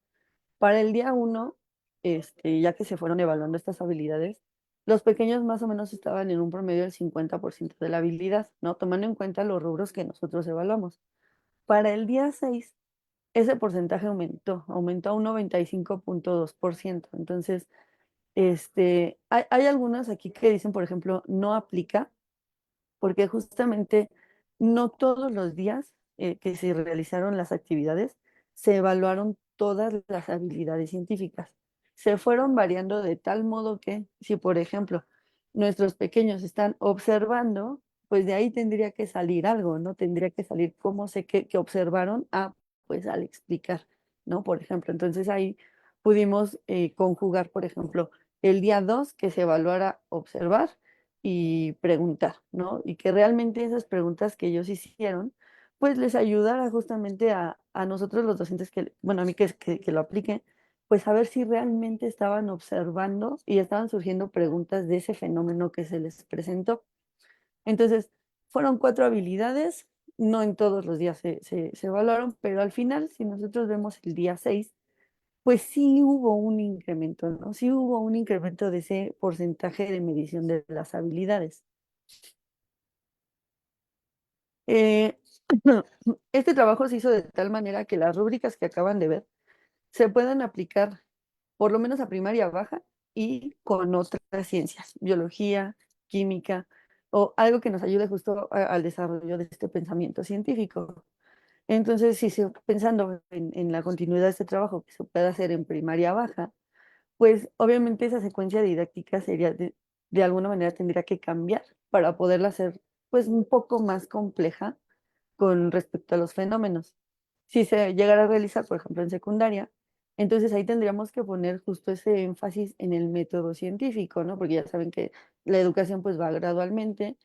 Para el día 1, ya que se fueron evaluando estas habilidades, los pequeños más o menos estaban en un promedio del 50% de la habilidad, ¿no? Tomando en cuenta los rubros que nosotros evaluamos. Para el día 6 ese porcentaje aumentó a un 95.2%. Entonces, hay algunas aquí que dicen, por ejemplo, no aplica, porque justamente no todos los días que se realizaron las actividades se evaluaron todas las habilidades científicas. Se fueron variando de tal modo que si, por ejemplo, nuestros pequeños están observando, pues de ahí tendría que salir algo, ¿no? Tendría que salir cómo sé que observaron pues al explicar, ¿no? Por ejemplo, entonces ahí pudimos conjugar, por ejemplo, el día 2 que se evaluara observar y preguntar, ¿no? Y que realmente esas preguntas que ellos hicieron, pues les ayudara justamente a nosotros los docentes que, bueno, a mí que lo aplique, pues a ver si realmente estaban observando y estaban surgiendo preguntas de ese fenómeno que se les presentó. Entonces, fueron 4 habilidades, no en todos los días se evaluaron, pero al final, si nosotros vemos el día 6, pues sí hubo un incremento, ¿no? Sí hubo un incremento de ese porcentaje de medición de las habilidades. Eh, este trabajo se hizo de tal manera que las rúbricas que acaban de ver se puedan aplicar por lo menos a primaria baja y con otras ciencias, biología, química o algo que nos ayude justo al desarrollo de este pensamiento científico. Entonces, si pensando en la continuidad de este trabajo que se puede hacer en primaria baja, pues obviamente esa secuencia didáctica sería de alguna manera tendría que cambiar para poderla hacer pues un poco más compleja con respecto a los fenómenos. Si se llegara a realizar, por ejemplo, en secundaria, entonces ahí tendríamos que poner justo ese énfasis en el método científico, ¿no? Porque ya saben que la educación pues va gradualmente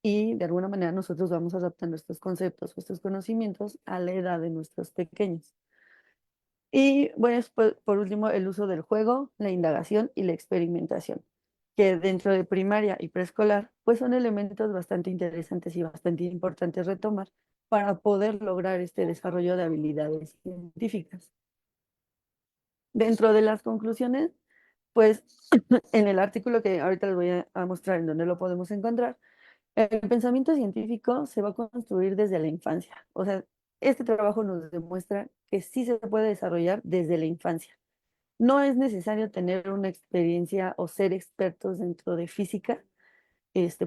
y de alguna manera nosotros vamos adaptando estos conceptos o estos conocimientos a la edad de nuestros pequeños. Y bueno, por último, el uso del juego, la indagación y la experimentación, que dentro de primaria y preescolar, pues son elementos bastante interesantes y bastante importantes retomar para poder lograr este desarrollo de habilidades científicas. Dentro de las conclusiones, pues en el artículo que ahorita les voy a mostrar en donde lo podemos encontrar, el pensamiento científico se va a construir desde la infancia. O sea, este trabajo nos demuestra que sí se puede desarrollar desde la infancia. No es necesario tener una experiencia o ser expertos dentro de física,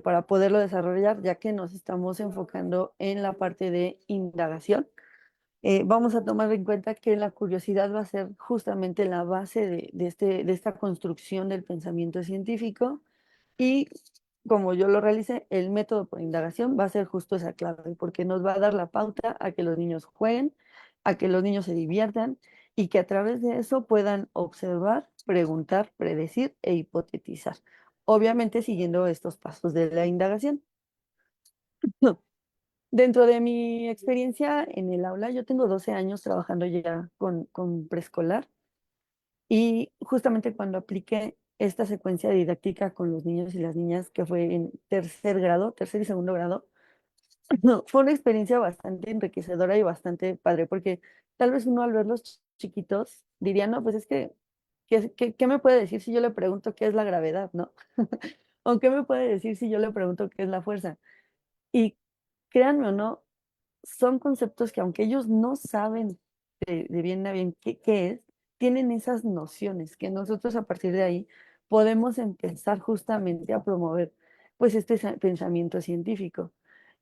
para poderlo desarrollar, ya que nos estamos enfocando en la parte de indagación. Vamos a tomar en cuenta que la curiosidad va a ser justamente la base de esta construcción del pensamiento científico y como yo lo realicé, el método por indagación va a ser justo esa clave, porque nos va a dar la pauta a que los niños jueguen, a que los niños se diviertan y que a través de eso puedan observar, preguntar, predecir e hipotetizar. Obviamente siguiendo estos pasos de la indagación. Dentro de mi experiencia en el aula, yo tengo 12 años trabajando ya con preescolar y justamente cuando apliqué esta secuencia didáctica con los niños y las niñas, que fue en tercer grado, tercer y segundo grado, no, fue una experiencia bastante enriquecedora y bastante padre, porque tal vez uno al verlos chiquitos diría, no, pues es que, ¿qué me puede decir si yo le pregunto qué es la gravedad, no? ¿O qué me puede decir si yo le pregunto qué es la fuerza? Y créanme o no, son conceptos que aunque ellos no saben de bien a bien qué es, tienen esas nociones que nosotros a partir de ahí podemos empezar justamente a promover pues este pensamiento científico.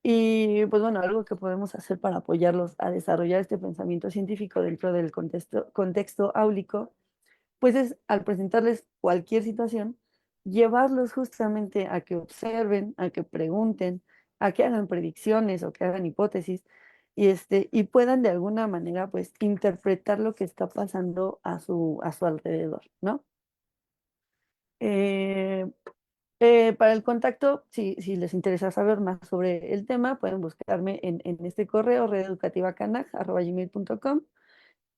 Y pues bueno, algo que podemos hacer para apoyarlos a desarrollar este pensamiento científico dentro del contexto áulico pues es al presentarles cualquier situación, llevarlos justamente a que observen, a que pregunten, a que hagan predicciones o que hagan hipótesis y puedan de alguna manera pues interpretar lo que está pasando a su alrededor, ¿no? Eh, para el contacto, si les interesa saber más sobre el tema, pueden buscarme en este correo rededucativacanac@gmail.com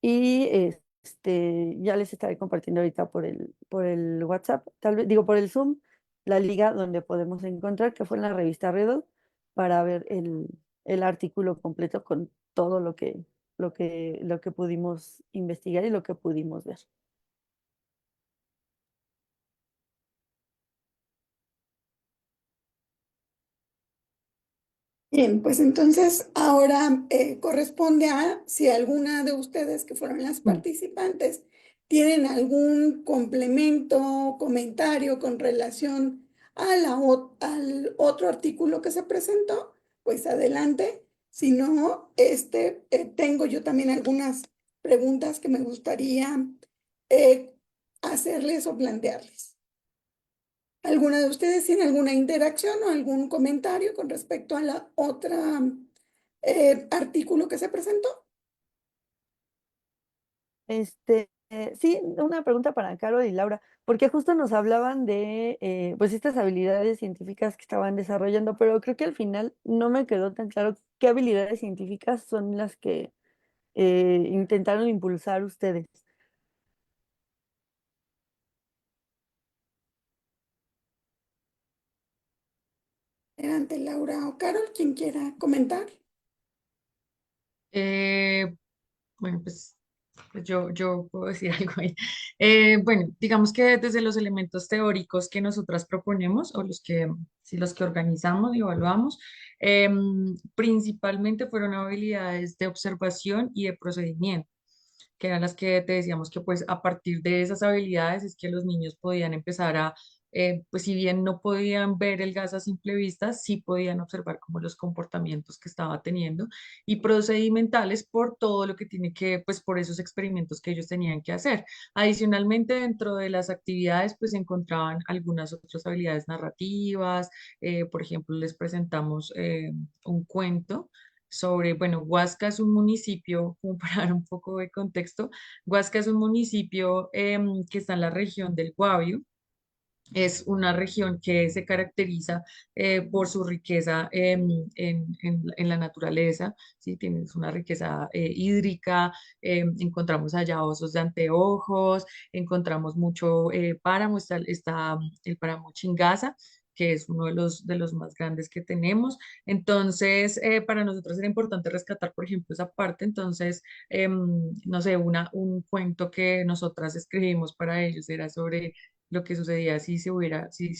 y ya les estaré compartiendo ahorita por el WhatsApp, tal vez, digo por el Zoom, la liga donde podemos encontrar, que fue en la revista Redo, para ver el artículo completo con todo lo que pudimos investigar y lo que pudimos ver. Bien, pues entonces ahora corresponde a si alguna de ustedes que fueron las Mm. participantes tienen algún complemento, comentario con relación a al otro artículo que se presentó, pues adelante. Si no, tengo yo también algunas preguntas que me gustaría eh, hacerles o plantearles. ¿Alguna de ustedes tiene alguna interacción o algún comentario con respecto a la otra artículo que se presentó? Sí, una pregunta para Carol y Laura, porque justo nos hablaban de pues estas habilidades científicas que estaban desarrollando, pero creo que al final no me quedó tan claro qué habilidades científicas son las que intentaron impulsar ustedes. Adelante, Laura o Carol, quien quiera comentar. Eh, bueno, pues yo puedo decir algo ahí. Bueno, digamos que desde los elementos teóricos que nosotras proponemos o los que organizamos y evaluamos, principalmente fueron habilidades de observación y de procedimiento, que eran las que te decíamos que pues a partir de esas habilidades es que los niños podían empezar a, pues si bien no podían ver el gas a simple vista, sí podían observar como los comportamientos que estaba teniendo y procedimentales por todo lo que tiene que, pues por esos experimentos que ellos tenían que hacer. Adicionalmente, dentro de las actividades, pues se encontraban algunas otras habilidades narrativas, por ejemplo, les presentamos un cuento sobre, bueno, Huasca es un municipio, como para dar un poco de contexto, Huasca es un municipio que está en la región del Guavio. Es una región que se caracteriza por su riqueza en la naturaleza, ¿sí? Tienes una riqueza hídrica, encontramos allá osos de anteojos, encontramos mucho páramo, está el páramo Chingaza, que es uno de los más grandes que tenemos. Entonces, para nosotros era importante rescatar, por ejemplo, esa parte. Entonces, no sé, un cuento que nosotras escribimos para ellos era sobre lo que sucedía si se hubiera, si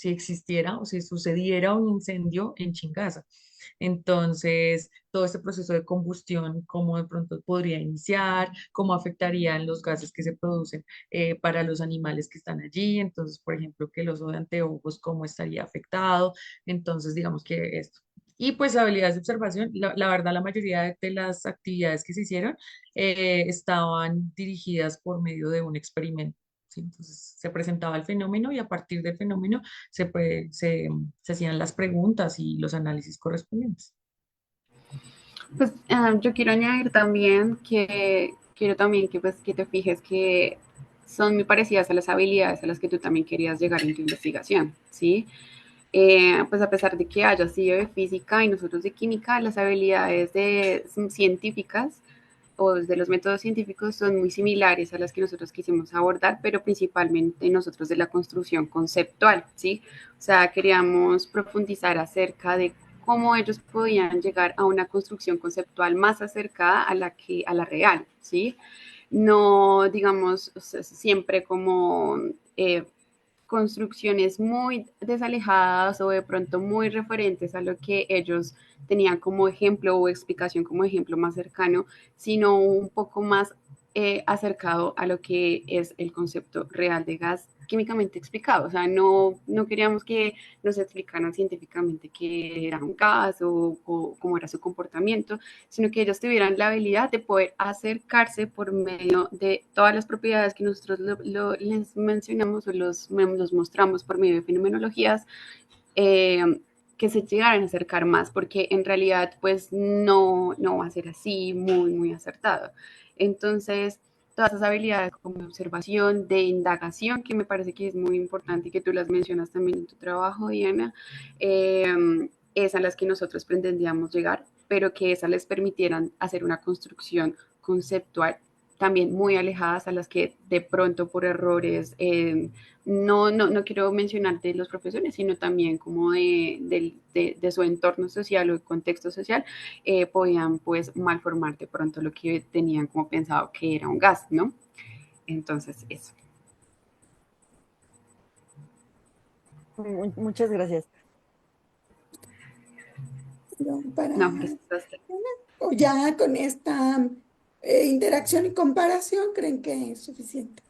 existiera o si sucediera un incendio en Chingaza. Entonces, todo este proceso de combustión, cómo de pronto podría iniciar, cómo afectarían los gases que se producen para los animales que están allí. Entonces, por ejemplo, que el oso de anteojos, cómo estaría afectado. Entonces, digamos que esto. Y pues habilidades de observación, la verdad la mayoría de las actividades que se hicieron estaban dirigidas por medio de un experimento. ¿Sí? Entonces se presentaba el fenómeno y a partir del fenómeno se hacían las preguntas y los análisis correspondientes. Pues yo quiero añadir también que quiero también que, pues, que te fijes que son muy parecidas a las habilidades a las que tú también querías llegar en tu investigación, ¿sí? Pues a pesar de que haya sido de física y nosotros de química, las habilidades científicas o de los métodos científicos son muy similares a las que nosotros quisimos abordar, pero principalmente nosotros de la construcción conceptual, ¿sí? O sea, queríamos profundizar acerca de cómo ellos podían llegar a una construcción conceptual más acercada a la real, ¿sí? No, digamos, siempre como construcciones muy desalejadas o de pronto muy referentes a lo que ellos tenían como ejemplo o explicación como ejemplo más cercano, sino un poco más acercado a lo que es el concepto real de gas químicamente explicado. O sea, no queríamos que nos explicaran científicamente qué era un gas o cómo era su comportamiento, sino que ellos tuvieran la habilidad de poder acercarse por medio de todas las propiedades que nosotros les mencionamos o los mostramos por medio de fenomenologías, que se llegaran a acercar más, porque en realidad pues no va a ser así muy acertado. Entonces, todas esas habilidades como de observación, de indagación, que me parece que es muy importante y que tú las mencionas también en tu trabajo, Diana, es a las que nosotros pretendíamos llegar, pero que esas les permitieran hacer una construcción conceptual también muy alejadas a las que de pronto por errores, no quiero mencionar de los profesores, sino también como de su entorno social o contexto social, podían pues malformar de pronto lo que tenían como pensado que era un gas, ¿no? Entonces, eso. Muchas gracias. Para, No, gracias. o ya con esta interacción y comparación, ¿creen que es suficiente?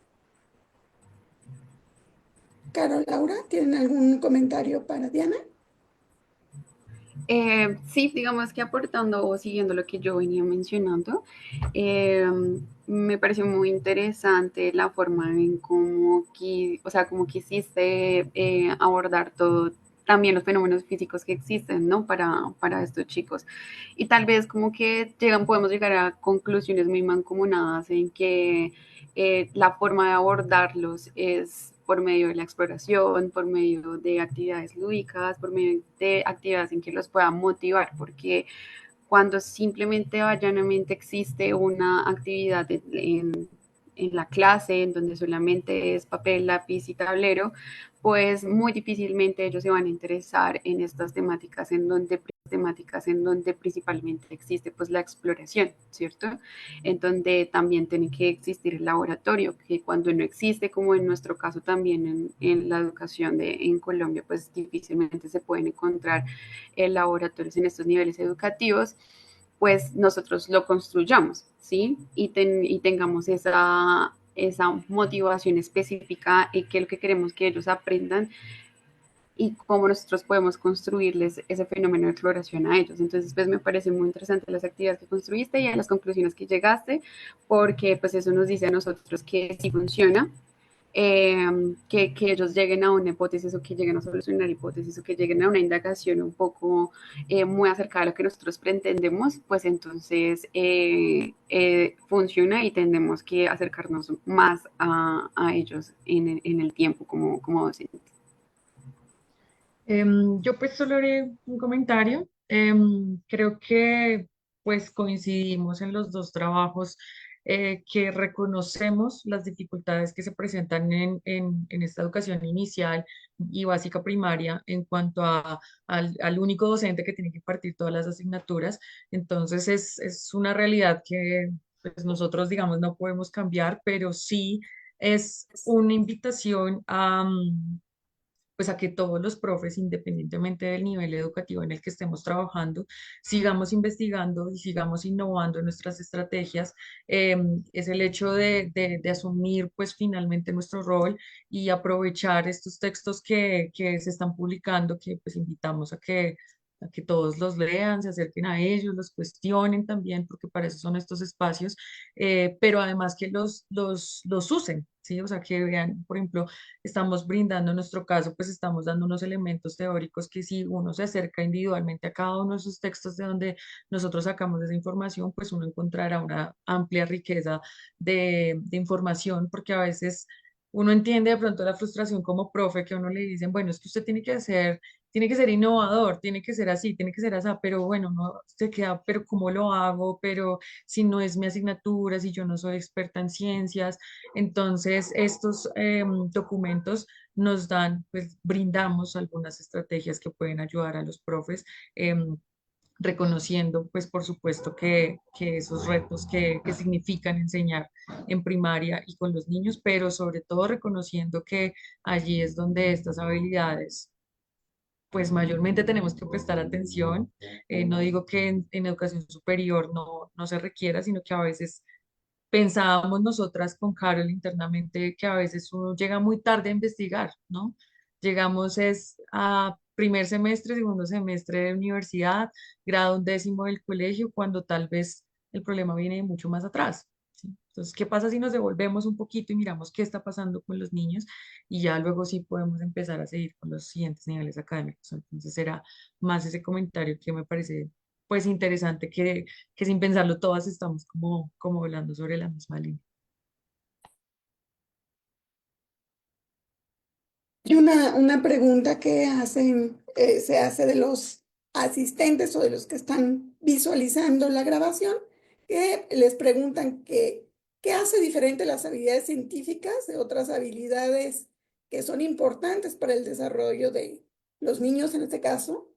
Carol, Laura, ¿tienen algún comentario para Diana? Sí, digamos que aportando o siguiendo lo que yo venía mencionando, eh, me pareció muy interesante la forma en cómo, o sea, cómo quisiste abordar todo, también los fenómenos físicos que existen, ¿no? Para estos chicos. Y tal vez como que podemos llegar a conclusiones muy mancomunadas en que la forma de abordarlos es por medio de la exploración, por medio de actividades lúdicas, por medio de actividades en que los puedan motivar, porque cuando simplemente vallanamente existe una actividad en la clase, en donde solamente es papel, lápiz y tablero, pues muy difícilmente ellos se van a interesar en estas temáticas en donde principalmente existe pues la exploración, ¿cierto? En donde también tiene que existir el laboratorio, que cuando no existe, como en nuestro caso también en la educación en Colombia, pues difícilmente se pueden encontrar laboratorios en estos niveles educativos, pues nosotros lo construyamos, ¿sí? Y tengamos esa motivación específica y que lo que queremos que ellos aprendan y cómo nosotros podemos construirles ese fenómeno de exploración a ellos. Entonces, pues me parece muy interesante las actividades que construiste y a las conclusiones que llegaste, porque pues eso nos dice a nosotros que sí funciona, que ellos lleguen a una hipótesis o que lleguen a solucionar hipótesis o que lleguen a una indagación un poco muy acercada a lo que nosotros pretendemos, pues entonces funciona y tendemos que acercarnos más a ellos en el tiempo como docentes. Yo pues solo haré un comentario. Creo que pues coincidimos en los dos trabajos, que reconocemos las dificultades que se presentan en esta educación inicial y básica primaria en cuanto al único docente que tiene que impartir todas las asignaturas. Entonces es una realidad que pues, nosotros digamos no podemos cambiar, pero sí es una invitación pues a que todos los profes, independientemente del nivel educativo en el que estemos trabajando, sigamos investigando y sigamos innovando en nuestras estrategias. Es el hecho de asumir pues finalmente nuestro rol y aprovechar estos textos que se están publicando, que pues invitamos a que todos los lean, se acerquen a ellos, los cuestionen también, porque para eso son estos espacios, pero además que los usen, ¿sí? O sea, que vean, por ejemplo, estamos brindando en nuestro caso, pues estamos dando unos elementos teóricos que si uno se acerca individualmente a cada uno de esos textos de donde nosotros sacamos esa información, pues uno encontrará una amplia riqueza de información, porque a veces uno entiende de pronto la frustración como profe, que a uno le dicen, bueno, es que usted tiene que ser innovador, tiene que ser así, tiene que ser así, pero bueno, no se queda, pero ¿cómo lo hago? Pero si no es mi asignatura, si yo no soy experta en ciencias, entonces, estos documentos nos dan, pues brindamos algunas estrategias que pueden ayudar a los profes, reconociendo, pues por supuesto que esos retos que significan enseñar en primaria y con los niños, pero sobre todo reconociendo que allí es donde estas habilidades pues mayormente tenemos que prestar atención. No digo que en educación superior no se requiera, sino que a veces pensábamos nosotras con Carol internamente que a veces uno llega muy tarde a investigar, ¿no? Llegamos es a primer semestre, segundo semestre de universidad, grado undécimo del colegio, cuando tal vez el problema viene de mucho más atrás, ¿sí? Entonces, ¿qué pasa si nos devolvemos un poquito y miramos qué está pasando con los niños? Y ya luego sí podemos empezar a seguir con los siguientes niveles académicos. Entonces, era más ese comentario que me parece pues interesante que sin pensarlo todas estamos como hablando sobre la misma línea. Y una pregunta que se hace de los asistentes o de los que están visualizando la grabación, que les preguntan qué hace diferente las habilidades científicas de otras habilidades que son importantes para el desarrollo de los niños en este caso.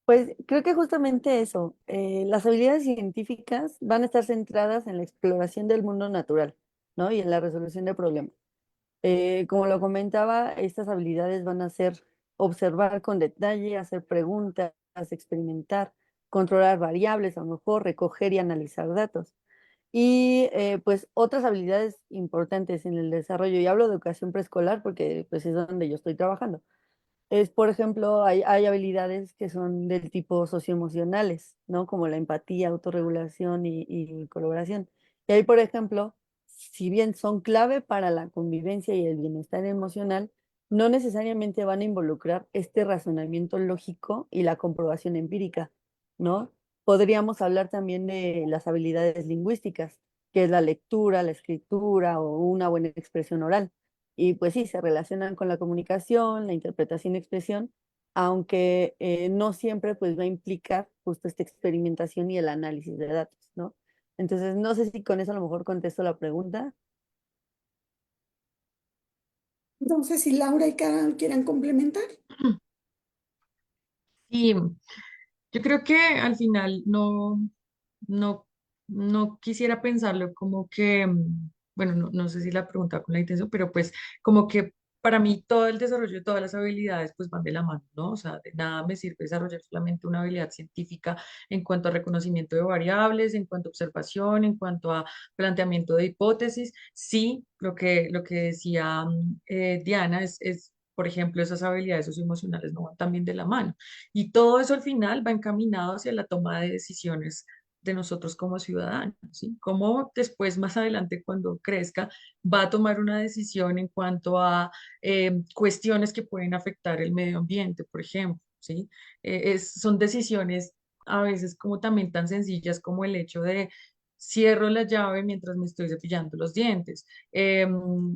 Pues creo que justamente eso, las habilidades científicas van a estar centradas en la exploración del mundo natural, ¿no? Y en la resolución de problemas. Como lo comentaba, estas habilidades van a ser observar con detalle, hacer preguntas, experimentar, controlar variables, a lo mejor recoger y analizar datos. Y pues otras habilidades importantes en el desarrollo, y hablo de educación preescolar porque pues es donde yo estoy trabajando. Es, por ejemplo, hay habilidades que son del tipo socioemocionales, ¿no? Como la empatía, autorregulación y colaboración. Y ahí, por ejemplo, si bien son clave para la convivencia y el bienestar emocional, no necesariamente van a involucrar este razonamiento lógico y la comprobación empírica, ¿no? Podríamos hablar también de las habilidades lingüísticas, que es la lectura, la escritura o una buena expresión oral. Y pues sí, se relacionan con la comunicación, la interpretación y expresión, aunque no siempre pues va a implicar justo esta experimentación y el análisis de datos, ¿no? Entonces, no sé si con eso a lo mejor contesto la pregunta. Entonces, si Laura y Carol quieren complementar. Y yo creo que al final no, no quisiera pensarlo como que, bueno, no sé si la pregunta con la intención, pero pues como que para mí todo el desarrollo de todas las habilidades pues van de la mano, ¿no? O sea, de nada me sirve desarrollar solamente una habilidad científica en cuanto a reconocimiento de variables, en cuanto a observación, en cuanto a planteamiento de hipótesis. Sí, lo que decía Diana es, por ejemplo, esas habilidades socioemocionales no van también de la mano. Y todo eso al final va encaminado hacia la toma de decisiones de nosotros como ciudadanos, ¿sí? Cómo después, más adelante, cuando crezca, va a tomar una decisión en cuanto a cuestiones que pueden afectar el medio ambiente, por ejemplo, ¿sí? Son decisiones a veces como también tan sencillas como el hecho de cierro la llave mientras me estoy cepillando los dientes,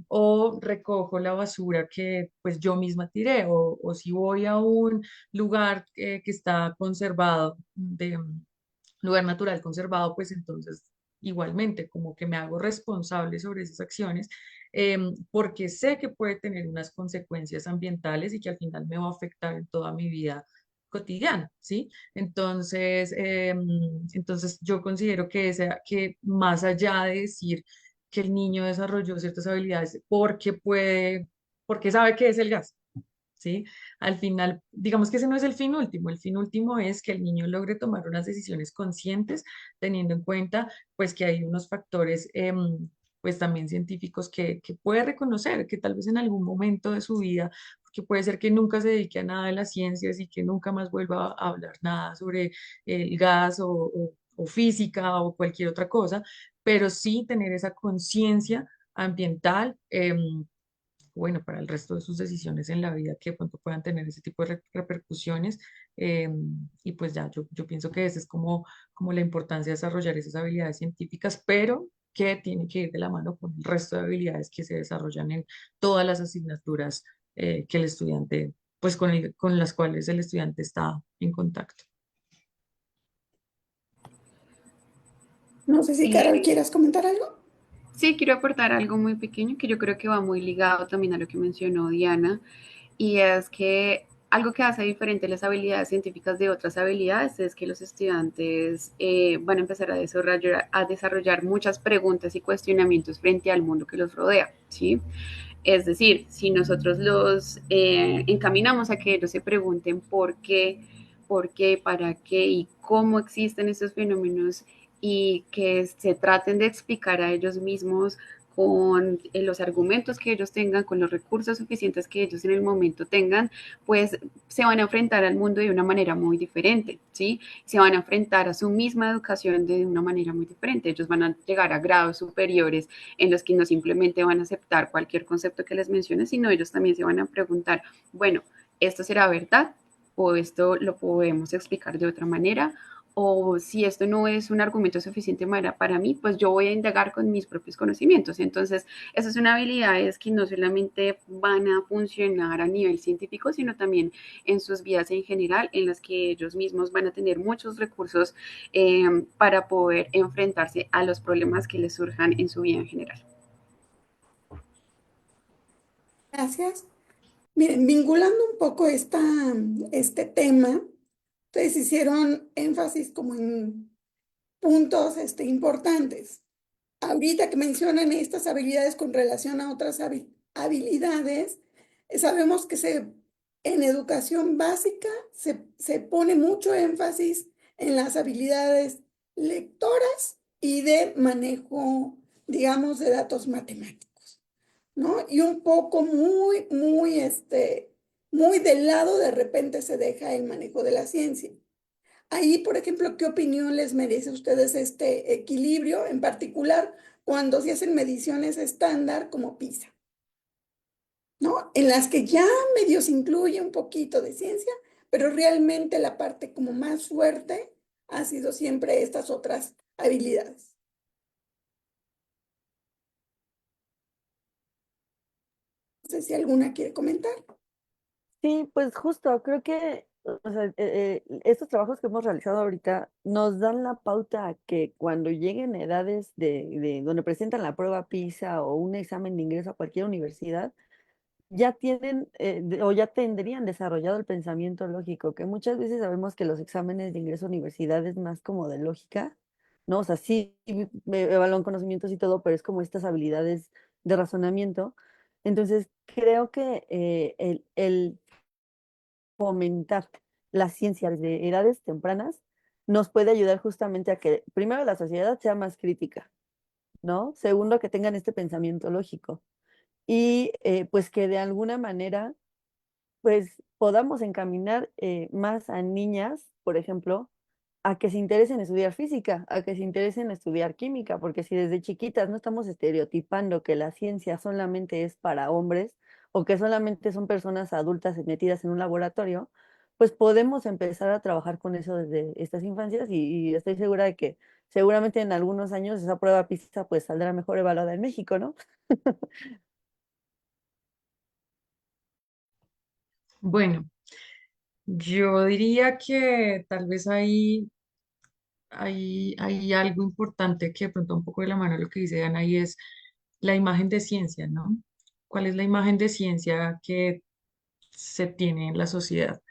o recojo la basura que pues yo misma tiré, o si voy a un lugar que está conservado, de lugar natural conservado, pues entonces igualmente como que me hago responsable sobre esas acciones, porque sé que puede tener unas consecuencias ambientales y que al final me va a afectar en toda mi vida cotidiana, ¿sí? Entonces yo considero que más allá de decir que el niño desarrolló ciertas habilidades porque sabe que es el gas, ¿sí? Al final, digamos que ese no es el fin último es que el niño logre tomar unas decisiones conscientes, teniendo en cuenta, pues, que hay unos factores, pues, también científicos que puede reconocer, que tal vez en algún momento de su vida, porque puede ser que nunca se dedique a nada de las ciencias y que nunca más vuelva a hablar nada sobre el gas o física o cualquier otra cosa, pero sí tener esa conciencia ambiental, bueno, para el resto de sus decisiones en la vida que de pronto puedan tener ese tipo de repercusiones. eh, y pues ya, yo pienso que esa es como la importancia de desarrollar esas habilidades científicas, pero que tiene que ir de la mano con el resto de habilidades que se desarrollan en todas las asignaturas que el estudiante, pues con las cuales el estudiante está en contacto. No sé si Carol Eh, quieras comentar algo. sí, quiero aportar algo muy pequeño que yo creo que va muy ligado también a lo que mencionó Diana, y es que algo que hace diferente las habilidades científicas de otras habilidades es que los estudiantes van a empezar a desarrollar muchas preguntas y cuestionamientos frente al mundo que los rodea, ¿sí? Es decir, si nosotros los encaminamos a que ellos se pregunten por qué, para qué y cómo existen estos fenómenos y que se traten de explicar a ellos mismos con los argumentos que ellos tengan, con los recursos suficientes que ellos en el momento tengan, pues se van a enfrentar al mundo de una manera muy diferente, ¿sí? Se van a enfrentar a su misma educación de una manera muy diferente. Ellos van a llegar a grados superiores en los que no simplemente van a aceptar cualquier concepto que les mencione, sino ellos también se van a preguntar, bueno, ¿esto será verdad? ¿O esto lo podemos explicar de otra manera? O si esto no es un argumento suficiente para mí, pues yo voy a indagar con mis propios conocimientos. Entonces, esas son habilidades que no solamente van a funcionar a nivel científico, sino también en sus vidas en general, en las que ellos mismos van a tener muchos recursos para poder enfrentarse a los problemas que les surjan en su vida en general. Gracias. Miren, vinculando un poco este tema, ustedes hicieron énfasis como en puntos importantes. Ahorita que mencionan estas habilidades con relación a otras habilidades, sabemos que en educación básica se pone mucho énfasis en las habilidades lectoras y de manejo, digamos, de datos matemáticos, ¿no? Y un poco muy del lado de repente se deja el manejo de la ciencia. Ahí, por ejemplo, ¿qué opinión les merece a ustedes este equilibrio, en particular cuando se hacen mediciones estándar como PISA, ¿no? En las que ya medio se incluye un poquito de ciencia, pero realmente la parte como más fuerte ha sido siempre estas otras habilidades. No sé si alguna quiere comentar. Sí, pues justo, creo que O sea, estos trabajos que hemos realizado ahorita nos dan la pauta a que cuando lleguen edades de donde presentan la prueba PISA o un examen de ingreso a cualquier universidad, ya tienen o ya tendrían desarrollado el pensamiento lógico, que muchas veces sabemos que los exámenes de ingreso a universidad es más como de lógica, ¿no? O sea, sí evalúan conocimientos y todo, pero es como estas habilidades de razonamiento. Entonces, creo que el fomentar la ciencia desde edades tempranas nos puede ayudar justamente a que, primero, la sociedad sea más crítica, ¿no? Segundo, que tengan este pensamiento lógico y pues que de alguna manera pues podamos encaminar más a niñas, por ejemplo, a que se interesen en estudiar física, a que se interesen en estudiar química, porque si desde chiquitas no estamos estereotipando que la ciencia solamente es para hombres o que solamente son personas adultas metidas en un laboratorio, pues podemos empezar a trabajar con eso desde estas infancias y estoy segura de que seguramente en algunos años esa prueba PISA pues saldrá mejor evaluada en México, ¿no? Bueno, yo diría que tal vez hay algo importante que de pronto un poco de la mano de lo que dice Ana y es la imagen de ciencia, ¿no? ¿Cuál es la imagen de ciencia que se tiene en la sociedad?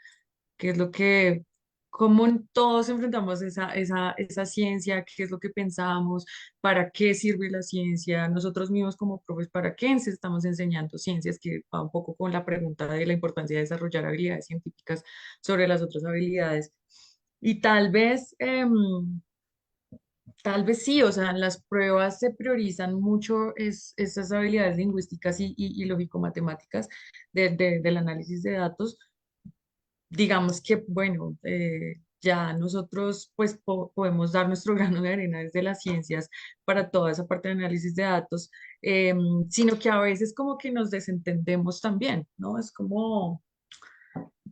¿Qué es lo que, cómo todos enfrentamos esa ciencia? ¿Qué es lo que pensamos? ¿Para qué sirve la ciencia? Nosotros mismos como profes, ¿para qué estamos enseñando ciencias? Que va un poco con la pregunta de la importancia de desarrollar habilidades científicas sobre las otras habilidades. Y tal vez sí, o sea, en las pruebas se priorizan mucho esas habilidades lingüísticas y lógico-matemáticas del análisis de datos. Digamos que, bueno, ya nosotros pues podemos dar nuestro grano de arena desde las ciencias para toda esa parte de análisis de datos, sino que a veces como que nos desentendemos también, ¿no? Es como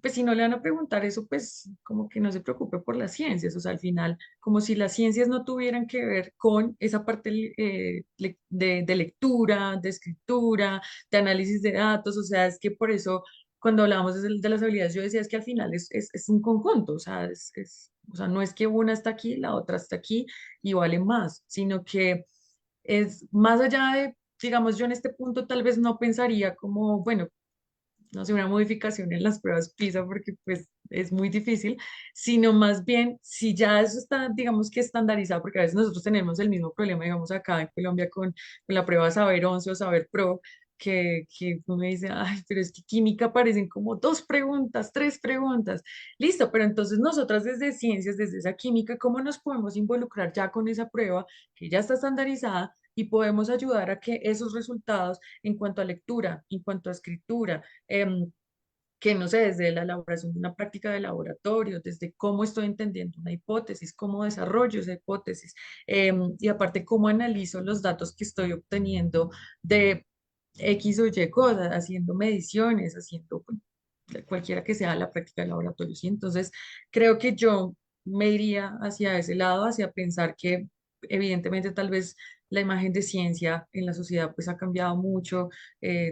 pues si no le van a preguntar eso, pues como que no se preocupe por las ciencias, o sea, al final, como si las ciencias no tuvieran que ver con esa parte de lectura, de escritura, de análisis de datos, o sea, es que por eso cuando hablábamos de las habilidades, yo decía es que al final es un conjunto, o sea, o sea, no es que una está aquí, la otra está aquí y vale más, sino que es más allá de, digamos, yo en este punto tal vez no pensaría como, bueno, no sé, una modificación en las pruebas PISA porque pues es muy difícil, sino más bien si ya eso está, digamos que estandarizado, porque a veces nosotros tenemos el mismo problema, digamos acá en Colombia con la prueba Saber 11 o Saber Pro, que uno me dice, ay, pero es que química parecen como dos preguntas, tres preguntas. Listo, pero entonces nosotras desde ciencias, desde esa química, ¿cómo nos podemos involucrar ya con esa prueba que ya está estandarizada y podemos ayudar a que esos resultados en cuanto a lectura, en cuanto a escritura, que no sé, desde la elaboración de una práctica de laboratorio, desde cómo estoy entendiendo una hipótesis, cómo desarrollo esa hipótesis, y aparte cómo analizo los datos que estoy obteniendo de X o Y cosas, haciendo mediciones, haciendo bueno, cualquiera que sea la práctica de laboratorio, ¿sí? Entonces, creo que yo me iría hacia ese lado, hacia pensar que evidentemente tal vez la imagen de ciencia en la sociedad pues ha cambiado mucho,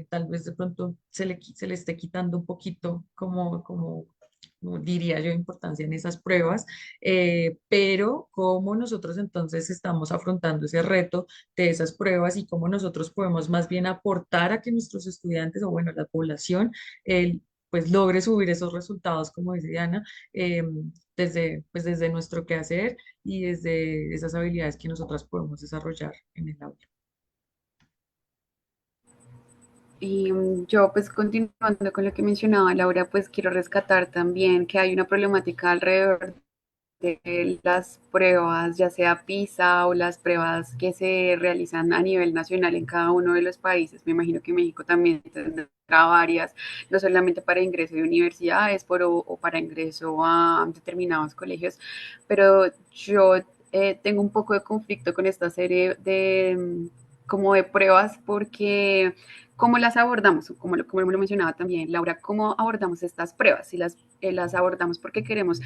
tal vez de pronto se le esté quitando un poquito como diría yo, importancia en esas pruebas, pero cómo nosotros entonces estamos afrontando ese reto de esas pruebas y cómo nosotros podemos más bien aportar a que nuestros estudiantes o bueno, la población pues logre subir esos resultados, como dice Diana, pues desde nuestro quehacer y desde esas habilidades que nosotras podemos desarrollar en el aula. Y yo pues continuando con lo que mencionaba Laura, pues quiero rescatar también que hay una problemática alrededor de las pruebas, ya sea PISA o las pruebas que se realizan a nivel nacional en cada uno de los países. Me imagino que México también tendrá varias, no solamente para ingreso de universidades o para ingreso a determinados colegios, pero yo tengo un poco de conflicto con esta serie de como de pruebas porque ¿cómo las abordamos? Como lo mencionaba también Laura, ¿cómo abordamos estas pruebas? Si las abordamos porque queremos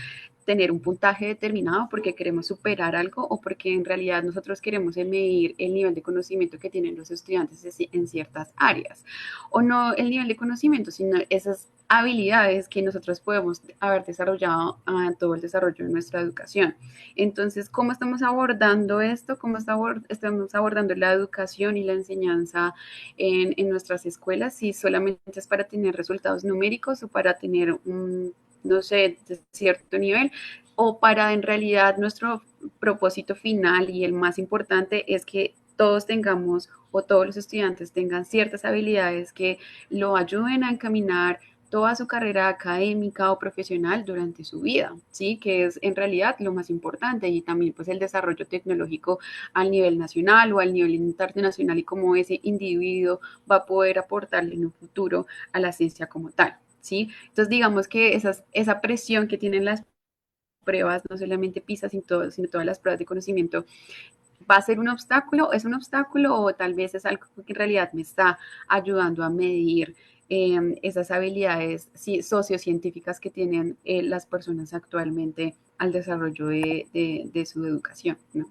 tener un puntaje determinado, porque queremos superar algo o porque en realidad nosotros queremos medir el nivel de conocimiento que tienen los estudiantes en ciertas áreas. O no el nivel de conocimiento, sino esas habilidades que nosotros podemos haber desarrollado a todo el desarrollo de nuestra educación. Entonces, ¿cómo estamos abordando esto? ¿Cómo estamos abordando la educación y la enseñanza en nuestras escuelas? Si solamente es para tener resultados numéricos o para tener un, no sé, de cierto nivel, o para en realidad nuestro propósito final y el más importante es que todos tengamos o todos los estudiantes tengan ciertas habilidades que lo ayuden a encaminar toda su carrera académica o profesional durante su vida, ¿sí? Que es en realidad lo más importante y también pues el desarrollo tecnológico al nivel nacional o al nivel internacional y cómo ese individuo va a poder aportarle en un futuro a la ciencia como tal, ¿sí? Entonces digamos que esa presión que tienen las pruebas, no solamente PISA, sino todas las pruebas de conocimiento, ¿va a ser un obstáculo? ¿Es un obstáculo o tal vez es algo que en realidad me está ayudando a medir esas habilidades sociocientíficas que tienen las personas actualmente al desarrollo de su educación, ¿no?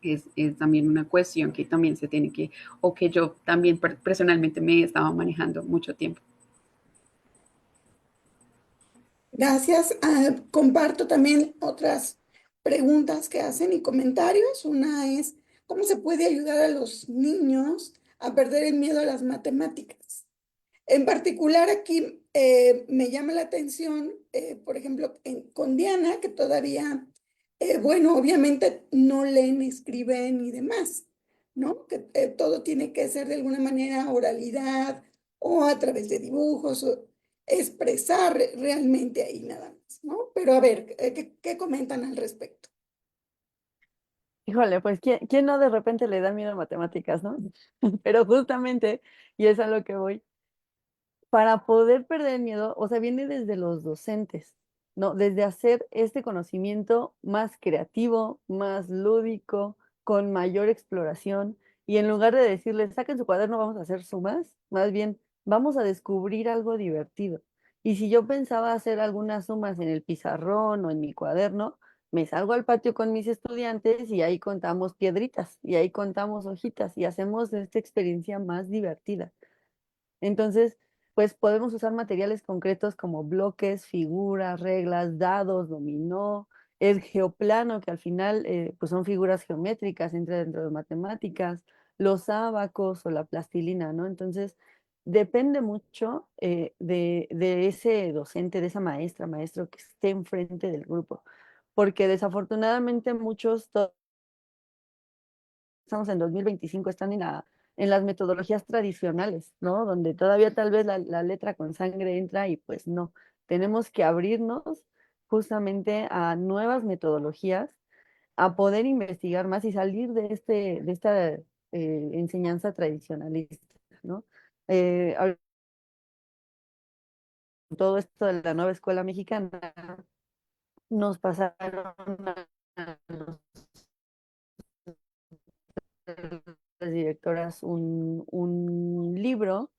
Es también una cuestión que también se tiene que, o que yo también personalmente me estaba manejando mucho tiempo. Gracias. Comparto también otras preguntas que hacen y comentarios. Una es, ¿cómo se puede ayudar a los niños a perder el miedo a las matemáticas? En particular aquí me llama la atención, por ejemplo, con Diana, que todavía, bueno, obviamente no leen, escriben y demás, ¿no? Que todo tiene que ser de alguna manera oralidad o a través de dibujos o expresar realmente ahí nada más, ¿no? Pero a ver, ¿qué comentan al respecto? Híjole, pues ¿quién no de repente le da miedo a matemáticas, no? Pero justamente, y es a lo que voy, para poder perder el miedo, o sea, viene desde los docentes, ¿no? Desde hacer este conocimiento más creativo, más lúdico, con mayor exploración, y en lugar de decirles, saquen su cuaderno, vamos a hacer sumas, más bien, vamos a descubrir algo divertido. Y si yo pensaba hacer algunas sumas en el pizarrón o en mi cuaderno, me salgo al patio con mis estudiantes y ahí contamos piedritas, y ahí contamos hojitas, y hacemos esta experiencia más divertida. Entonces, pues podemos usar materiales concretos como bloques, figuras, reglas, dados, dominó, el geoplano, que al final pues son figuras geométricas, entra dentro de matemáticas, los ábacos o la plastilina, ¿no? Entonces, depende mucho de ese docente, de esa maestra, maestro que esté enfrente del grupo, porque desafortunadamente muchos estamos en 2025, están en las metodologías tradicionales, ¿no? Donde todavía tal vez la letra con sangre entra y pues no. Tenemos que abrirnos justamente a nuevas metodologías, a poder investigar más y salir de esta enseñanza tradicionalista, ¿no? Ahorita todo esto de la nueva escuela mexicana, nos pasaron a los las directoras un libro,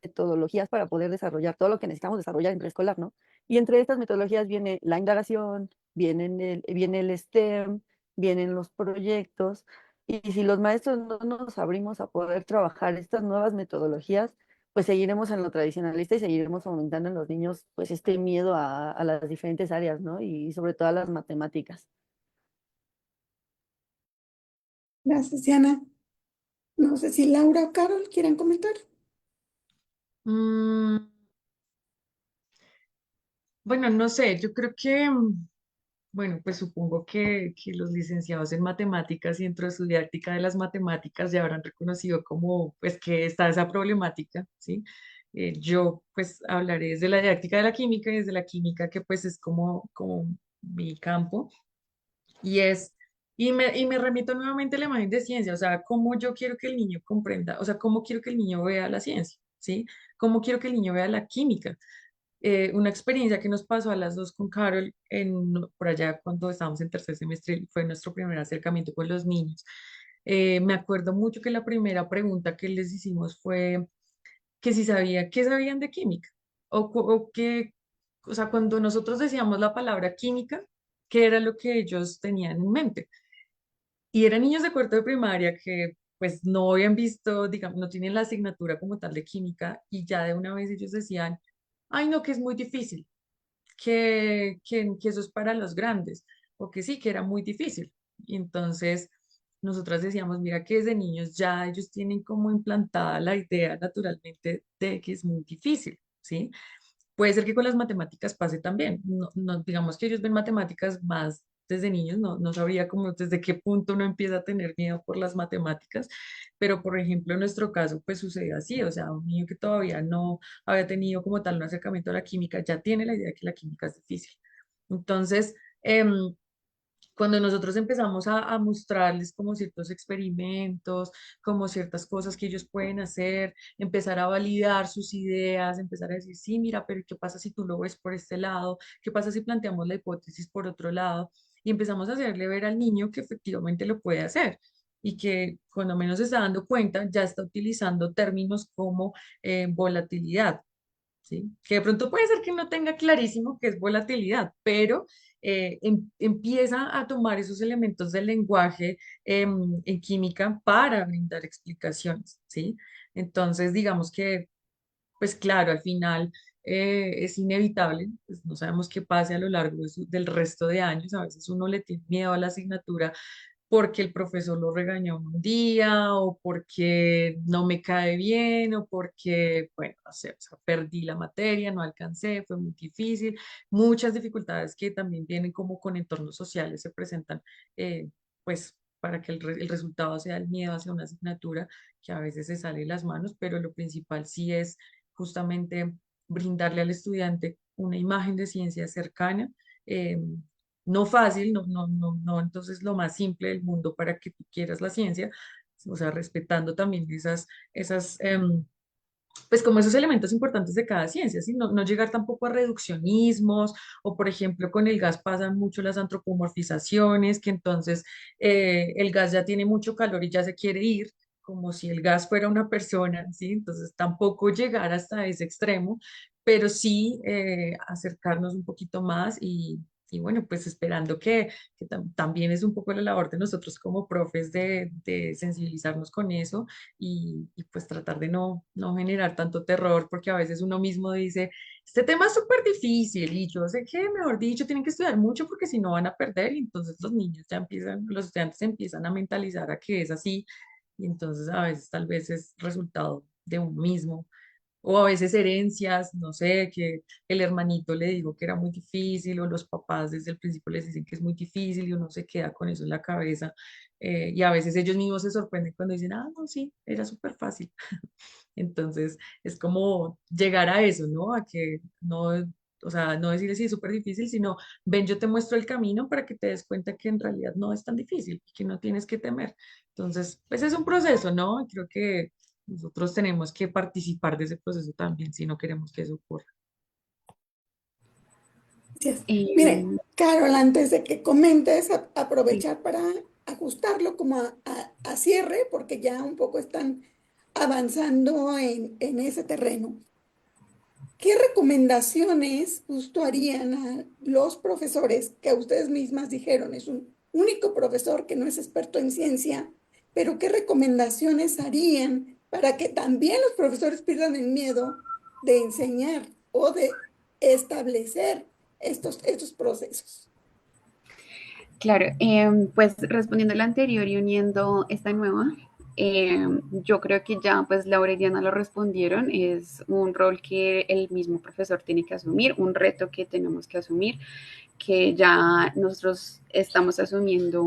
metodologías para poder desarrollar todo lo que necesitamos desarrollar en preescolar, ¿no? Y entre estas metodologías viene la indagación, viene el STEM, vienen los proyectos, y si los maestros no nos abrimos a poder trabajar estas nuevas metodologías, pues seguiremos en lo tradicionalista y seguiremos aumentando en los niños pues este miedo a las diferentes áreas, ¿no? Y sobre todo a las matemáticas. Gracias, Diana. No sé si Laura o Carol quieren comentar. Mm, bueno, no sé, yo creo que, bueno, pues supongo que los licenciados en matemáticas y dentro de su didáctica de las matemáticas ya habrán reconocido como, pues, que está esa problemática, ¿sí? Yo, pues, hablaré desde la didáctica de la química y desde la química, que pues es como mi campo. Y es, y me remito nuevamente a la imagen de ciencia, o sea, cómo yo quiero que el niño comprenda, o sea, cómo quiero que el niño vea la ciencia, ¿sí? Cómo quiero que el niño vea la química. Una experiencia que nos pasó a las dos con Carol por allá cuando estábamos en tercer semestre, fue nuestro primer acercamiento con los niños. Me acuerdo mucho que la primera pregunta que les hicimos fue, que si sabía qué sabían de química o que, o sea, cuando nosotros decíamos la palabra química, qué era lo que ellos tenían en mente. Y eran niños de cuarto de primaria que pues no habían visto, digamos, no tienen la asignatura como tal de química y ya de una vez ellos decían, ay no, que es muy difícil, que eso es para los grandes, o que sí, que era muy difícil. Y entonces nosotras decíamos, mira que desde niños ya ellos tienen como implantada la idea naturalmente de que es muy difícil, ¿sí? Puede ser que con las matemáticas pase también. Digamos que ellos ven matemáticas más desde niños, no sabría cómo desde qué punto uno empieza a tener miedo por las matemáticas, pero por ejemplo en nuestro caso pues sucede así, o sea, un niño que todavía no había tenido como tal un acercamiento a la química ya tiene la idea de que la química es difícil. Entonces, cuando nosotros empezamos a mostrarles como ciertos experimentos, como ciertas cosas que ellos pueden hacer, empezar a validar sus ideas, empezar a decir, sí, mira, pero ¿qué pasa si tú lo ves por este lado? ¿Qué pasa si planteamos la hipótesis por otro lado? Y empezamos a hacerle ver al niño que efectivamente lo puede hacer y que cuando menos se está dando cuenta ya está utilizando términos como volatilidad. ¿Sí? Que de pronto puede ser que no tenga clarísimo qué es volatilidad, pero empieza a tomar esos elementos del lenguaje en química para brindar explicaciones, ¿sí? Entonces, digamos que, pues claro, al final es inevitable, pues no sabemos qué pase a lo largo del resto de años, a veces uno le tiene miedo a la asignatura porque el profesor lo regañó un día o porque no me cae bien o porque, bueno, no sé, o sea, perdí la materia, no alcancé, fue muy difícil. Muchas dificultades que también vienen como con entornos sociales se presentan, pues para que el resultado sea el miedo hacia una asignatura que a veces se sale de las manos, pero lo principal sí es justamente brindarle al estudiante una imagen de ciencia cercana. eh, no fácil, no, entonces lo más simple del mundo para que tú quieras la ciencia, o sea, respetando también pues como esos elementos importantes de cada ciencia, ¿sí? No llegar tampoco a reduccionismos, o por ejemplo con el gas pasan mucho las antropomorfizaciones, que entonces el gas ya tiene mucho calor y ya se quiere ir, como si el gas fuera una persona, ¿sí? Entonces tampoco llegar hasta ese extremo, pero sí acercarnos un poquito más y bueno, pues esperando que también es un poco la labor de nosotros como profes de sensibilizarnos con eso y pues tratar de no generar tanto terror, porque a veces uno mismo dice, este tema es súper difícil y yo sé que, mejor dicho, tienen que estudiar mucho porque si no van a perder y entonces los niños ya empiezan, los estudiantes empiezan a mentalizar a que es así y entonces a veces tal vez es resultado de uno mismo. O a veces herencias, no sé, que el hermanito le dijo que era muy difícil, o los papás desde el principio les dicen que es muy difícil y uno se queda con eso en la cabeza. Y a veces ellos mismos se sorprenden cuando dicen, ah, no, sí, era súper fácil. Entonces, es como llegar a eso, ¿no? A que no, o sea, no decir sí, es súper difícil, sino ven, yo te muestro el camino para que te des cuenta que en realidad no es tan difícil y que no tienes que temer. Entonces, pues es un proceso, ¿no? Creo que nosotros tenemos que participar de ese proceso también si no queremos que eso ocurra. Gracias. Mire, Em, Carol, antes de que comentes, sí. aprovechar para ajustarlo como a cierre, porque ya un poco están avanzando en ese terreno. ¿Qué recomendaciones justo harían a los profesores que ustedes mismas dijeron es un único profesor que no es experto en ciencia, pero qué recomendaciones harían para que también los profesores pierdan el miedo de enseñar o de establecer estos procesos? Claro, pues respondiendo a la anterior y uniendo esta nueva, yo creo que ya pues Laura y Diana lo respondieron, es un rol que el mismo profesor tiene que asumir, un reto que tenemos que asumir, que ya nosotros estamos asumiendo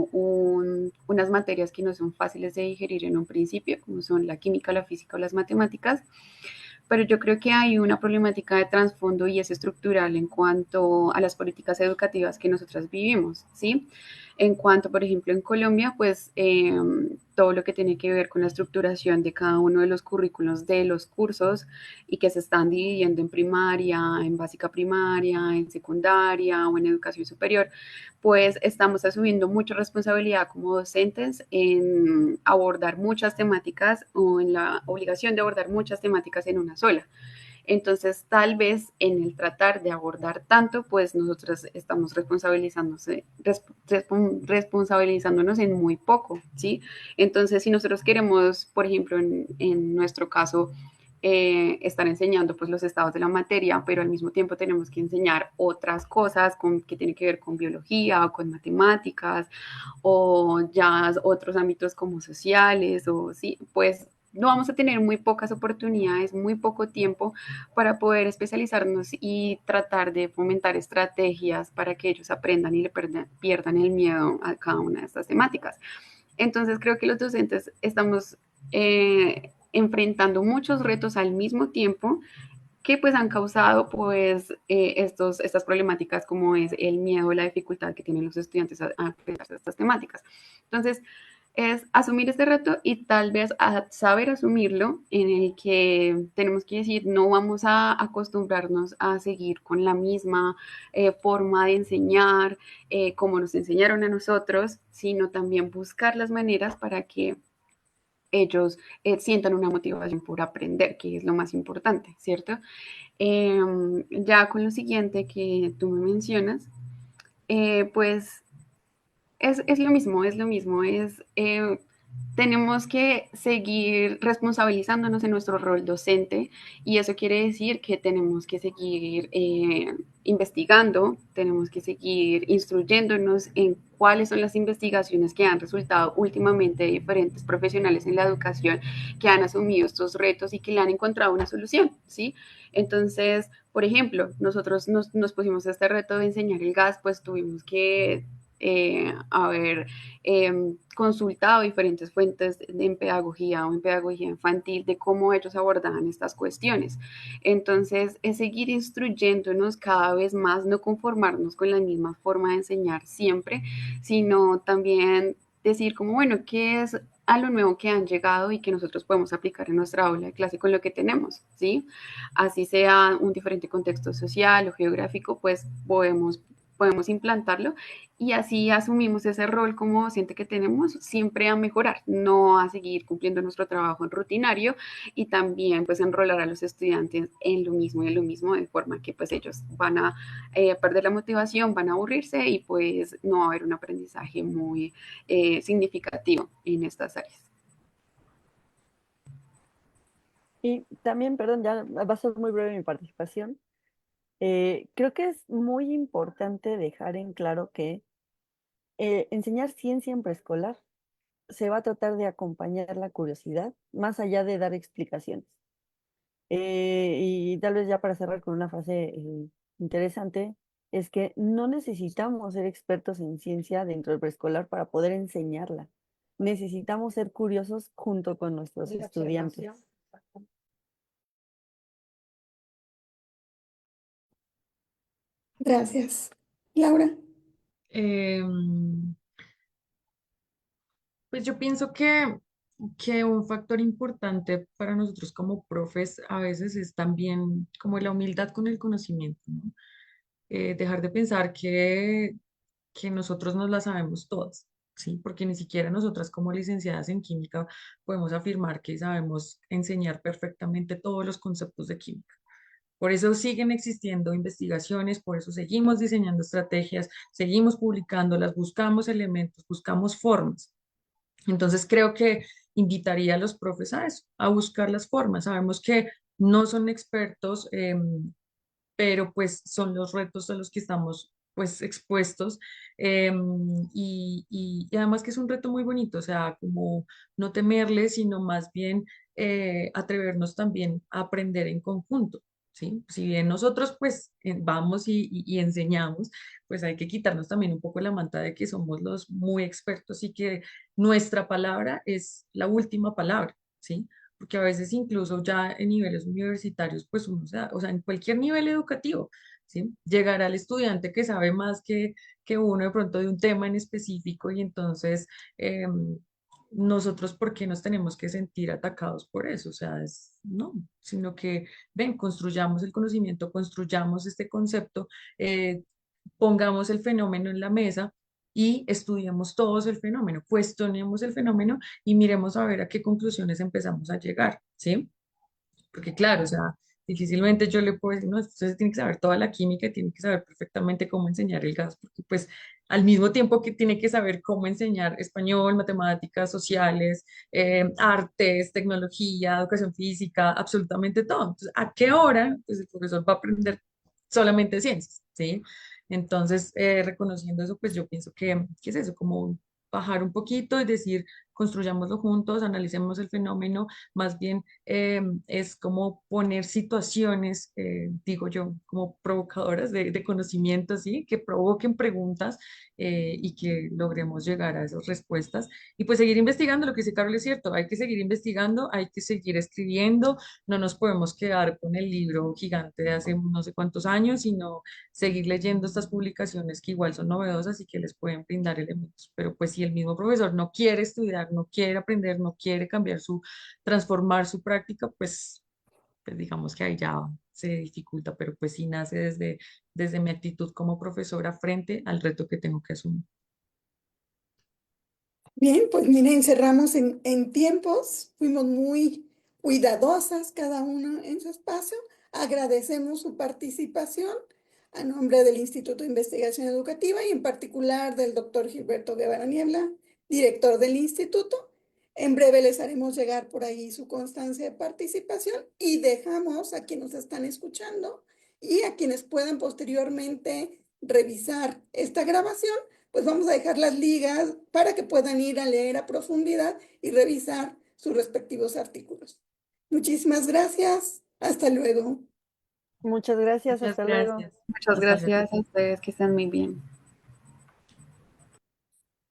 unas materias que no son fáciles de digerir en un principio, como son la química, la física o las matemáticas, pero yo creo que hay una problemática de trasfondo y es estructural en cuanto a las políticas educativas que nosotras vivimos, ¿sí? En cuanto, por ejemplo, en Colombia, pues todo lo que tiene que ver con la estructuración de cada uno de los currículos de los cursos y que se están dividiendo en primaria, en básica primaria, en secundaria o en educación superior, pues estamos asumiendo mucha responsabilidad como docentes en abordar muchas temáticas o en la obligación de abordar muchas temáticas en una sola. Entonces, tal vez en el tratar de abordar tanto, pues nosotros estamos responsabilizándonos en muy poco, ¿sí? Entonces, si nosotros queremos, por ejemplo, en nuestro caso, estar enseñando pues los estados de la materia, pero al mismo tiempo tenemos que enseñar otras cosas que tienen que ver con biología o con matemáticas o ya otros ámbitos como sociales o sí, pues no vamos a tener muy pocas oportunidades, muy poco tiempo para poder especializarnos y tratar de fomentar estrategias para que ellos aprendan y le pierdan el miedo a cada una de estas temáticas. Entonces creo que los docentes estamos enfrentando muchos retos al mismo tiempo que pues han causado pues estas problemáticas como es el miedo, la dificultad que tienen los estudiantes a enfrentarse a estas temáticas. Entonces, es asumir este reto y tal vez a saber asumirlo en el que tenemos que decir no vamos a acostumbrarnos a seguir con la misma forma de enseñar como nos enseñaron a nosotros, sino también buscar las maneras para que ellos sientan una motivación por aprender, que es lo más importante, ¿cierto? Ya con lo siguiente que tú me mencionas, pues es lo mismo, es lo mismo, tenemos que seguir responsabilizándonos en nuestro rol docente y eso quiere decir que tenemos que seguir investigando, tenemos que seguir instruyéndonos en cuáles son las investigaciones que han resultado últimamente de diferentes profesionales en la educación que han asumido estos retos y que le han encontrado una solución, ¿sí? Entonces, por ejemplo, nosotros nos pusimos este reto de enseñar el gas, pues tuvimos que haber consultado diferentes fuentes en pedagogía o en pedagogía infantil de cómo ellos abordaban estas cuestiones. Entonces, es seguir instruyéndonos cada vez más, no conformarnos con la misma forma de enseñar siempre, sino también decir como, bueno, ¿qué es a lo nuevo que han llegado y que nosotros podemos aplicar en nuestra aula de clase con lo que tenemos, ¿sí? Así sea un diferente contexto social o geográfico, pues podemos implantarlo y así asumimos ese rol como docente que tenemos siempre a mejorar, no a seguir cumpliendo nuestro trabajo en rutinario y también pues enrolar a los estudiantes en lo mismo y en lo mismo de forma que pues ellos van a perder la motivación, van a aburrirse y pues no va a haber un aprendizaje muy significativo en estas áreas. Y también, perdón, ya va a ser muy breve mi participación. Creo que es muy importante dejar en claro que enseñar ciencia en preescolar se va a tratar de acompañar la curiosidad, más allá de dar explicaciones. Y tal vez ya para cerrar con una frase interesante, es que no necesitamos ser expertos en ciencia dentro del preescolar para poder enseñarla. Necesitamos ser curiosos junto con nuestros estudiantes. Gracias. Laura. Em, pues yo pienso que un factor importante para nosotros como profes a veces es también como la humildad con el conocimiento, ¿no? Dejar de pensar que nosotros nos la sabemos todas, ¿sí? Porque ni siquiera nosotras como licenciadas en química podemos afirmar que sabemos enseñar perfectamente todos los conceptos de química. Por eso siguen existiendo investigaciones, por eso seguimos diseñando estrategias, seguimos publicándolas, buscamos elementos, buscamos formas. Entonces creo que invitaría a los profes a eso, a buscar las formas. Sabemos que no son expertos, pero pues son los retos a los que estamos pues expuestos y además que es un reto muy bonito, o sea, como no temerle, sino más bien atrevernos también a aprender en conjunto. ¿Sí? Si bien nosotros pues vamos y enseñamos, pues hay que quitarnos también un poco la manta de que somos los muy expertos y que nuestra palabra es la última palabra, ¿sí? Porque a veces incluso ya en niveles universitarios, pues uno, o sea, en cualquier nivel educativo, ¿sí? Llegará el estudiante que sabe más que uno de pronto de un tema en específico y entonces nosotros, ¿por qué nos tenemos que sentir atacados por eso? O sea, no, sino que, ven, construyamos el conocimiento, construyamos este concepto, eh, pongamos el fenómeno en la mesa y estudiemos todos el fenómeno, cuestionemos el fenómeno y miremos a ver a qué conclusiones empezamos a llegar, ¿sí? Porque claro, o sea, difícilmente yo le puedo decir, no, usted tiene que saber toda la química, tiene que saber perfectamente cómo enseñar el gas, porque pues al mismo tiempo que tiene que saber cómo enseñar español, matemáticas, sociales, artes, tecnología, educación física, absolutamente todo. Entonces, ¿a qué hora pues, el profesor va a aprender solamente ciencias? ¿Sí? Entonces, reconociendo eso, pues yo pienso que es eso, como bajar un poquito y decir, construyámoslo juntos, analicemos el fenómeno, más bien es como poner situaciones, digo yo, como provocadoras de conocimiento, ¿sí? Que provoquen preguntas y que logremos llegar a esas respuestas. Y pues seguir investigando, lo que dice Carol es cierto, hay que seguir investigando, hay que seguir escribiendo, no nos podemos quedar con el libro gigante de hace no sé cuántos años, sino seguir leyendo estas publicaciones que igual son novedosas y que les pueden brindar elementos. Pero pues si el mismo profesor no quiere estudiar, no quiere aprender, no quiere cambiar transformar su práctica, pues digamos que ahí ya se dificulta, pero pues sí nace desde mi actitud como profesora frente al reto que tengo que asumir. Bien, pues miren, cerramos en tiempos, fuimos muy cuidadosas cada uno en su espacio. Agradecemos su participación a nombre del Instituto de Investigación Educativa y en particular del doctor Gilberto Guevara Niebla, director del instituto. En breve les haremos llegar por ahí su constancia de participación y dejamos a quienes nos están escuchando y a quienes puedan posteriormente revisar esta grabación, pues vamos a dejar las ligas para que puedan ir a leer a profundidad y revisar sus respectivos artículos. Muchísimas gracias. Hasta luego. Muchas gracias, Muchas hasta luego. gracias. Muchas Hasta luego. gracias a ustedes, que estén muy bien.